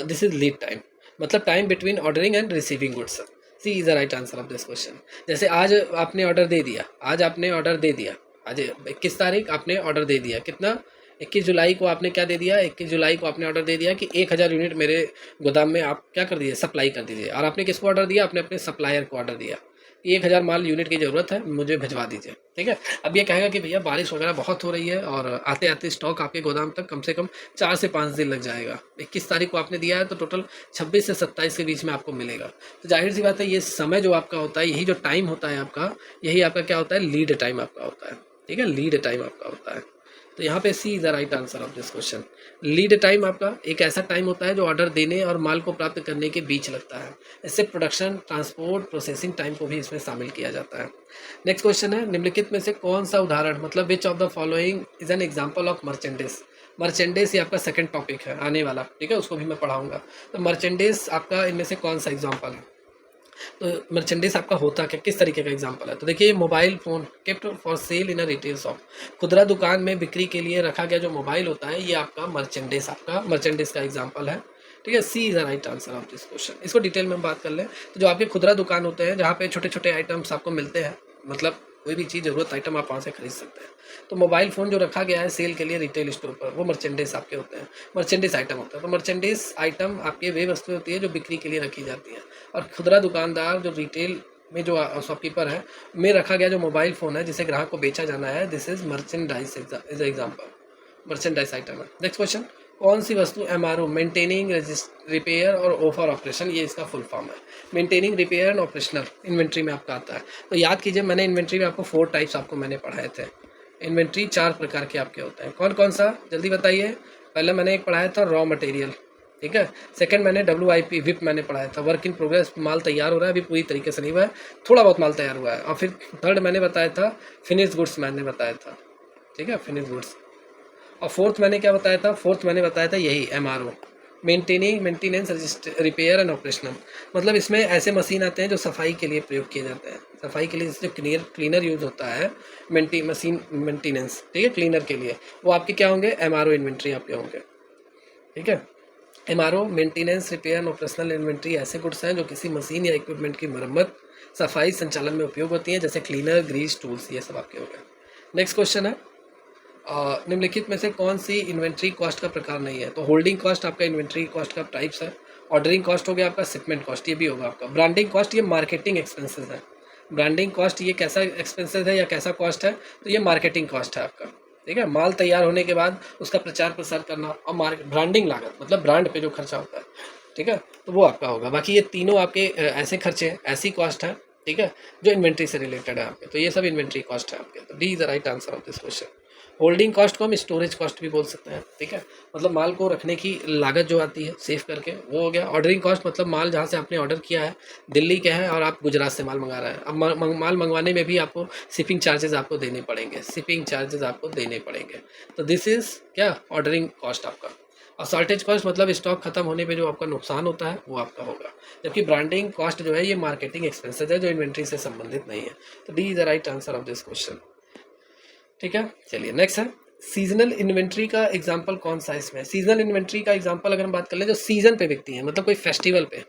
दिस इज लीड टाइम, मतलब time between ordering and receiving goods. C is the right answer of this question. जैसे आज आपने ऑर्डर दे दिया, आज 21 तारीख आपने ऑर्डर दे दिया, कितना? 21 जुलाई को आपने क्या दे दिया? 21 जुलाई को आपने ऑर्डर दे दिया कि 1000 यूनिट मेरे गोदाम में आप क्या कर दीजिए? सप्लाई कर दीजिए। और आपने किसको ऑर्डर दिया? आपने अपने सप्लायर को ऑर्डर दिया, 1000 माल यूनिट की ज़रूरत है, मुझे भिजवा दीजिए। ठीक है, अब ये कहेगा कि भैया बारिश वगैरह बहुत हो रही है और आते आते स्टॉक आपके गोदाम तक कम से कम 4 से 5 दिन लग जाएगा। 21 तारीख को आपने दिया है तो टोटल 26 से 27 के बीच में आपको मिलेगा। तो जाहिर सी बात है, ये समय जो आपका होता है, यही जो टाइम होता है आपका, यही आपका क्या होता है? लीड टाइम आपका होता है। ठीक है, लीड टाइम आपका होता है। तो यहाँ पे C is the right answer of this question. Lead time आपका एक ऐसा टाइम होता है जो ऑर्डर देने और माल को प्राप्त करने के बीच लगता है। इससे प्रोडक्शन, ट्रांसपोर्ट, प्रोसेसिंग टाइम को भी इसमें शामिल किया जाता है। नेक्स्ट क्वेश्चन है, निम्नलिखित में से कौन सा उदाहरण, मतलब which of the following is an example of merchandise? Merchandise ये आपका सेकंड टॉपिक है आने वाला, ठीक है, उसको भी मैं पढ़ाऊंगा। तो मर्चेंडेस आपका इनमें से कौन सा एग्जाम्पल है? तो मर्चेंडाइज आपका होता क्या, किस तरीके का एग्जांपल है? तो देखिए, mobile phone kept for sale in a retail shop, खुदरा दुकान में बिक्री के लिए रखा गया जो मोबाइल होता है, ये आपका मर्चेंडाइज का एग्जांपल है। ठीक है, C is the right answer of this question. इसको डिटेल में हम बात कर लें तो जो आपके खुदरा दुकान होते हैं जहाँ पे छोटे छोटे आइटम्स आपको मिलते हैं, मतलब कोई भी चीज़ ज़रूरत आइटम आप वहाँ से खरीद सकते हैं। तो मोबाइल फ़ोन जो रखा गया है सेल के लिए रिटेल स्टोर पर, वो मर्चेंडाइज आपके होते हैं, मर्चेंडाइज आइटम होता है। तो मर्चेंडाइज आइटम आपके वे वस्तुएं होती है जो बिक्री के लिए रखी जाती है। और खुदरा दुकानदार जो रिटेल में जो शॉपकीपर है में रखा गया जो मोबाइल फ़ोन है जिसे ग्राहक को बेचा जाना है, this is merchandise is example, merchandise item है। नेक्स्ट क्वेश्चन, कौन सी वस्तु एमआरओ, मेंटेनिंग, रिपेयर और ऑफर ऑपरेशन, ये इसका फुल फॉर्म है। Maintaining, repair and operational inventory में आपका आता है। तो याद कीजिए, मैंने इन्वेंट्री में आपको 4 टाइप्स आपको मैंने पढ़ाए थे। इन्वेंट्री 4 प्रकार के आपके होते हैं। कौन कौन सा, जल्दी बताइए। पहले मैंने एक पढ़ाया था रॉ मटेरियल, ठीक है। सेकंड मैंने WIP विप मैंने पढ़ाया था, वर्क इन प्रोग्रेस, माल तैयार हो रहा है, अभी पूरी तरीके से नहीं हुआ है, थोड़ा बहुत माल तैयार हुआ है। और फिर थर्ड मैंने बताया था फिनिश गुड्स मैंने बताया था, ठीक है, फिनिश गुड्स। और फोर्थ मैंने क्या बताया था, फोर्थ मैंने बताया था यही MRO, maintenance repair and operational. मतलब इसमें ऐसे मशीन आते हैं जो सफाई के लिए प्रयोग किए जाते हैं, सफाई के लिए जो क्लीनर यूज़ होता है, मशीन मेंटेनेंस, ठीक है, क्लीनर के लिए, वो आपके क्या होंगे, MRO इन्वेंट्री आपके होंगे, ठीक है। MRO maintenance repair and operational inventory ऐसे गुड्स हैं जो किसी मशीन या इक्विपमेंट की मरम्मत, सफाई, संचालन में उपयोग होती हैं, जैसे क्लीनर, ग्रीस, टूल्स, ये सब आपके हो गए। नेक्स्ट क्वेश्चन है, निम्नलिखित में से कौन सी इन्वेंट्री कॉस्ट का प्रकार नहीं है? तो होल्डिंग कॉस्ट आपका इन्वेंट्री कॉस्ट का टाइप्स है। ऑर्डरिंग कॉस्ट हो गया आपका, शिपमेंट कॉस्ट ये भी होगा आपका। ब्रांडिंग कॉस्ट ये मार्केटिंग एक्सपेंसेस है। ब्रांडिंग कॉस्ट ये कैसा एक्सपेंसेस है या कैसा कॉस्ट है? तो ये मार्केटिंग कॉस्ट है आपका, ठीक है। माल तैयार होने के बाद उसका प्रचार प्रसार करना, और ब्रांडिंग लागत मतलब ब्रांड पे जो खर्चा होता है, ठीक है, तो वो आपका होगा। बाकी ये तीनों आपके ऐसे खर्चे हैं, ऐसी कॉस्ट है, ठीक है, जो इन्वेंट्री से रिलेटेड है आपके, तो ये सब इन्वेंट्री कॉस्ट है आपके। तो D is the right answer of this question. Holding cost को हम स्टोरेज कॉस्ट भी बोल सकते हैं, ठीक है, मतलब माल को रखने की लागत जो आती है सेव करके, वो हो गया। ऑर्डरिंग कॉस्ट मतलब माल जहाँ से आपने ऑर्डर किया है, दिल्ली के हैं और आप गुजरात से माल मंगा रहे हैं, अब माल मंगवाने में भी आपको शिपिंग चार्जेस आपको देने पड़ेंगे, शिपिंग चार्जेस आपको देने पड़ेंगे। तो दिस इज़ क्या, ऑर्डरिंग कॉस्ट आपका। और शॉर्टेज कॉस्ट मतलब स्टॉक खत्म होने पे जो आपका नुकसान होता है वो आपका होगा। जबकि ब्रांडिंग कॉस्ट जो है ये मार्केटिंग एक्सपेंसेस है जो इन्वेंट्री से संबंधित नहीं है। तो D is the right answer of this question, ठीक है। चलिए नेक्स्ट है, सीजनल इन्वेंट्री का एग्जांपल कौन सा है इसमें? सीजनल इन्वेंट्री का एग्जांपल अगर हम बात कर लें जो सीजन पे बिकती है, मतलब कोई फेस्टिवल पे,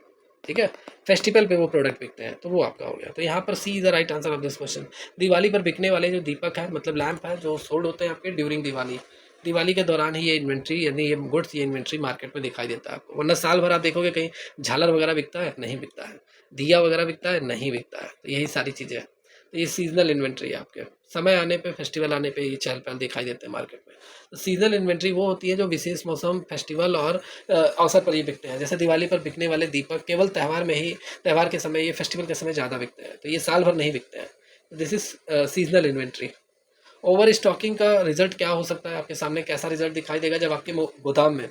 ठीक है, फेस्टिवल पे वो प्रोडक्ट बिकते हैं, तो वो आपका हो गया। तो यहाँ पर C is the right answer of this question. Diwali पर बिकने वाले जो दीपक है, मतलब लैंप है, जो सोल्ड होते हैं आपके ड्यूरिंग दिवाली, दिवाली के दौरान ही ये इन्वेंट्री यानी ये गुड्स, ये इन्वेंट्री मार्केट में दिखाई देता है आपको। वरना साल भर आप देखोगे कहीं झालर वगैरह बिकता है, नहीं बिकता है, दिया वगैरह बिकता है, नहीं बिकता है। तो यही सारी चीज़ें हैं। तो ये सीजनल इन्वेंट्री है आपके, समय आने पे, फेस्टिवल आने पे ये चहल पहल दिखाई देते हैं मार्केट में। तो सीजनल इन्वेंट्री वो होती है जो विशेष मौसम, फेस्टिवल और अवसर पर ये बिकते हैं। जैसे दिवाली पर बिकने वाले दीपक केवल त्यौहार में ही, त्यौहार के समय, ये फेस्टिवल के समय ज़्यादा बिकते हैं, तो ये साल भर नहीं बिकते हैं। This is seasonal inventory. Overstocking का रिजल्ट क्या हो सकता है आपके सामने? कैसा रिजल्ट दिखाई देगा जब आपके गोदाम में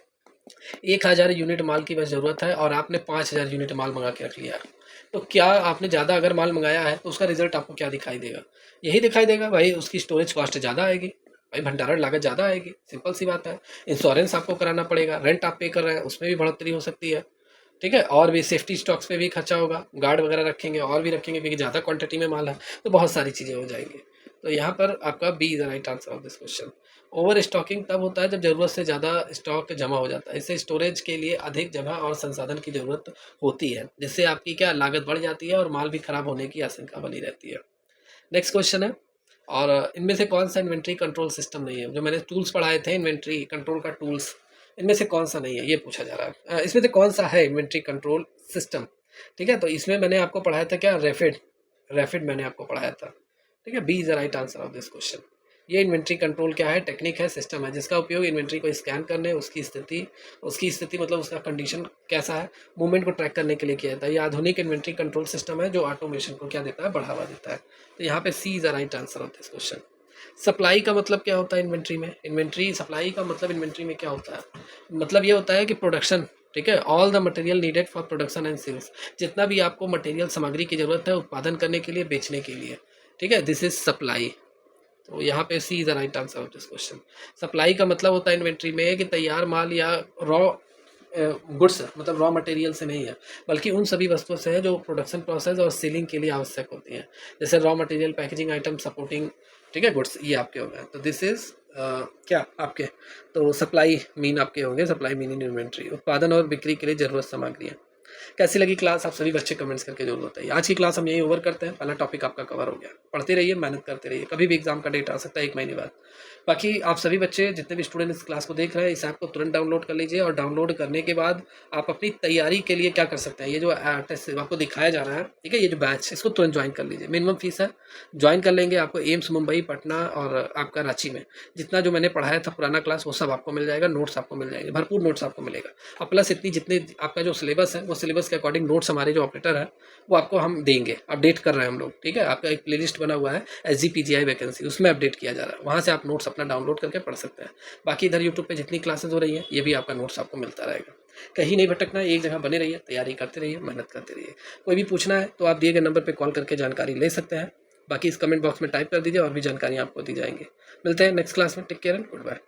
1000 यूनिट माल की बस ज़रूरत है और आपने 5000 यूनिट माल मंगा के रख लिया है। तो क्या आपने ज़्यादा अगर माल मंगाया है तो उसका रिजल्ट आपको क्या दिखाई देगा? यही दिखाई देगा भाई, उसकी स्टोरेज कॉस्ट ज़्यादा आएगी, भाई भंडारण लागत ज़्यादा आएगी, सिंपल सी बात है। इंश्योरेंस आपको कराना पड़ेगा, रेंट आप पे कर रहे हैं उसमें भी बढ़ोतरी हो सकती है, ठीक है। और भी सेफ्टी स्टॉक्स पे भी खर्चा होगा, गार्ड वगैरह रखेंगे और भी रखेंगे क्योंकि ज़्यादा क्वांटिटी में माल है, तो बहुत सारी चीज़ें हो जाएंगी। तो यहाँ पर आपका B is the right answer of this question. Overstocking तब होता है जब ज़रूरत से ज़्यादा स्टॉक जमा हो जाता है, इससे स्टोरेज के लिए अधिक जगह और संसाधन की ज़रूरत होती है, जिससे आपकी क्या लागत बढ़ जाती है और माल भी खराब होने की आशंका बनी रहती है। नेक्स्ट क्वेश्चन है, और इनमें से कौन सा इन्वेंट्री कंट्रोल सिस्टम नहीं है? जो मैंने टूल्स पढ़ाए थे इन्वेंट्री कंट्रोल का टूल्स, इनमें से कौन सा नहीं है ये पूछा जा रहा है। इसमें से कौन सा है इन्वेंट्री कंट्रोल सिस्टम, ठीक है। तो इसमें मैंने आपको पढ़ाया था क्या, रैपिड, रैपिड मैंने आपको पढ़ाया था, ठीक है। B is the right answer of this question. ये इन्वेंट्री कंट्रोल क्या है, टेक्निक है, सिस्टम है, जिसका उपयोग इन्वेंट्री को स्कैन करने, उसकी स्थिति मतलब उसका कंडीशन कैसा है, मूवमेंट को ट्रैक करने के लिए किया जाता है। ये आधुनिक इन्वेंट्री कंट्रोल सिस्टम है जो ऑटोमेशन को क्या देता है, बढ़ावा देता है। तो यहाँ पे C is the right answer of this question. Supply का मतलब क्या होता है इन्वेंट्री में? इन्वेंट्री सप्लाई का मतलब इन्वेंट्री में क्या होता है, मतलब ये होता है कि प्रोडक्शन, ठीक है, all the material needed for production and sales, जितना भी आपको मटेरियल सामग्री की जरूरत है उत्पादन करने के लिए, बेचने के लिए, ठीक है, दिस इज सप्लाई। तो यहाँ पे C is the right answer of this question. Supply का मतलब होता है इन्वेंट्री में कि तैयार माल या रॉ गुड्स, मतलब रॉ मटेरियल से नहीं है, बल्कि उन सभी वस्तुओं से है जो प्रोडक्शन प्रोसेस और सेलिंग के लिए आवश्यक होती हैं, जैसे raw material, packaging item, supporting, ठीक है, गुड्स, ये आपके हो गए। तो दिस इज क्या आपके, तो सप्लाई मीन आपके होंगे, सप्लाई मीन इन इन्वेंट्री, उत्पादन और बिक्री के लिए जरूरत सामग्रियाँ। कैसी लगी क्लास, आप सभी बच्चे कमेंट्स करके जरूर बताइए। आज की क्लास हम यही ओवर करते हैं, पहला टॉपिक आपका कवर हो गया। पढ़ते रहिए, मेहनत करते रहिए, कभी भी एग्जाम का डेट आ सकता है 1 महीने बाद। बाकी आप सभी बच्चे जितने भी स्टूडेंट इस क्लास को देख रहे हैं, इस ऐप को तुरंत डाउनलोड कर लीजिए, और डाउनलोड करने के बाद आप अपनी तैयारी के लिए क्या कर सकते हैं, ये जो टेस्ट आपको दिखाया जा रहा है, ठीक है, ये जो बैच, इसको तुरंत ज्वाइन कर लीजिए। मिनिमम फीस है, ज्वाइन कर लेंगे, आपको एम्स मुंबई, पटना और आपका रांची में जितना जो मैंने पढ़ाया था पुराना क्लास, वो सब आपको मिल जाएगा, नोट्स आपको मिल जाएंगे, भरपूर नोट्स आपको मिलेगा। और प्लस इतनी जितने आपका जो सिलेबस है, वो सिलेबस के अकॉर्डिंग नोट्स हमारे जो ऑपरेटर है वो आपको हम देंगे, अपडेट कर रहे हैं हम लोग, ठीक है। आपका एक प्लेलिस्ट बना हुआ है SGPGI वैकेंसी, उसमें अपडेट किया जा रहा है, वहाँ से आप नोट्स अपना डाउनलोड करके पढ़ सकते हैं। बाकी इधर यूट्यूब पे जितनी क्लासेस हो रही हैं, ये भी आपका नोट्स आपको मिलता रहेगा। कहीं नहीं भटकना है, एक जगह बने रहिए, तैयारी करते रहिए, मेहनत करते रहिए। कोई भी पूछना है तो आप दिए गए नंबर पे कॉल करके जानकारी ले सकते हैं। बाकी इस कमेंट बॉक्स में टाइप कर दीजिए और भी जानकारी आपको दी जाएँगी। मिलते हैं नेक्स्ट क्लास में, take care and good bye.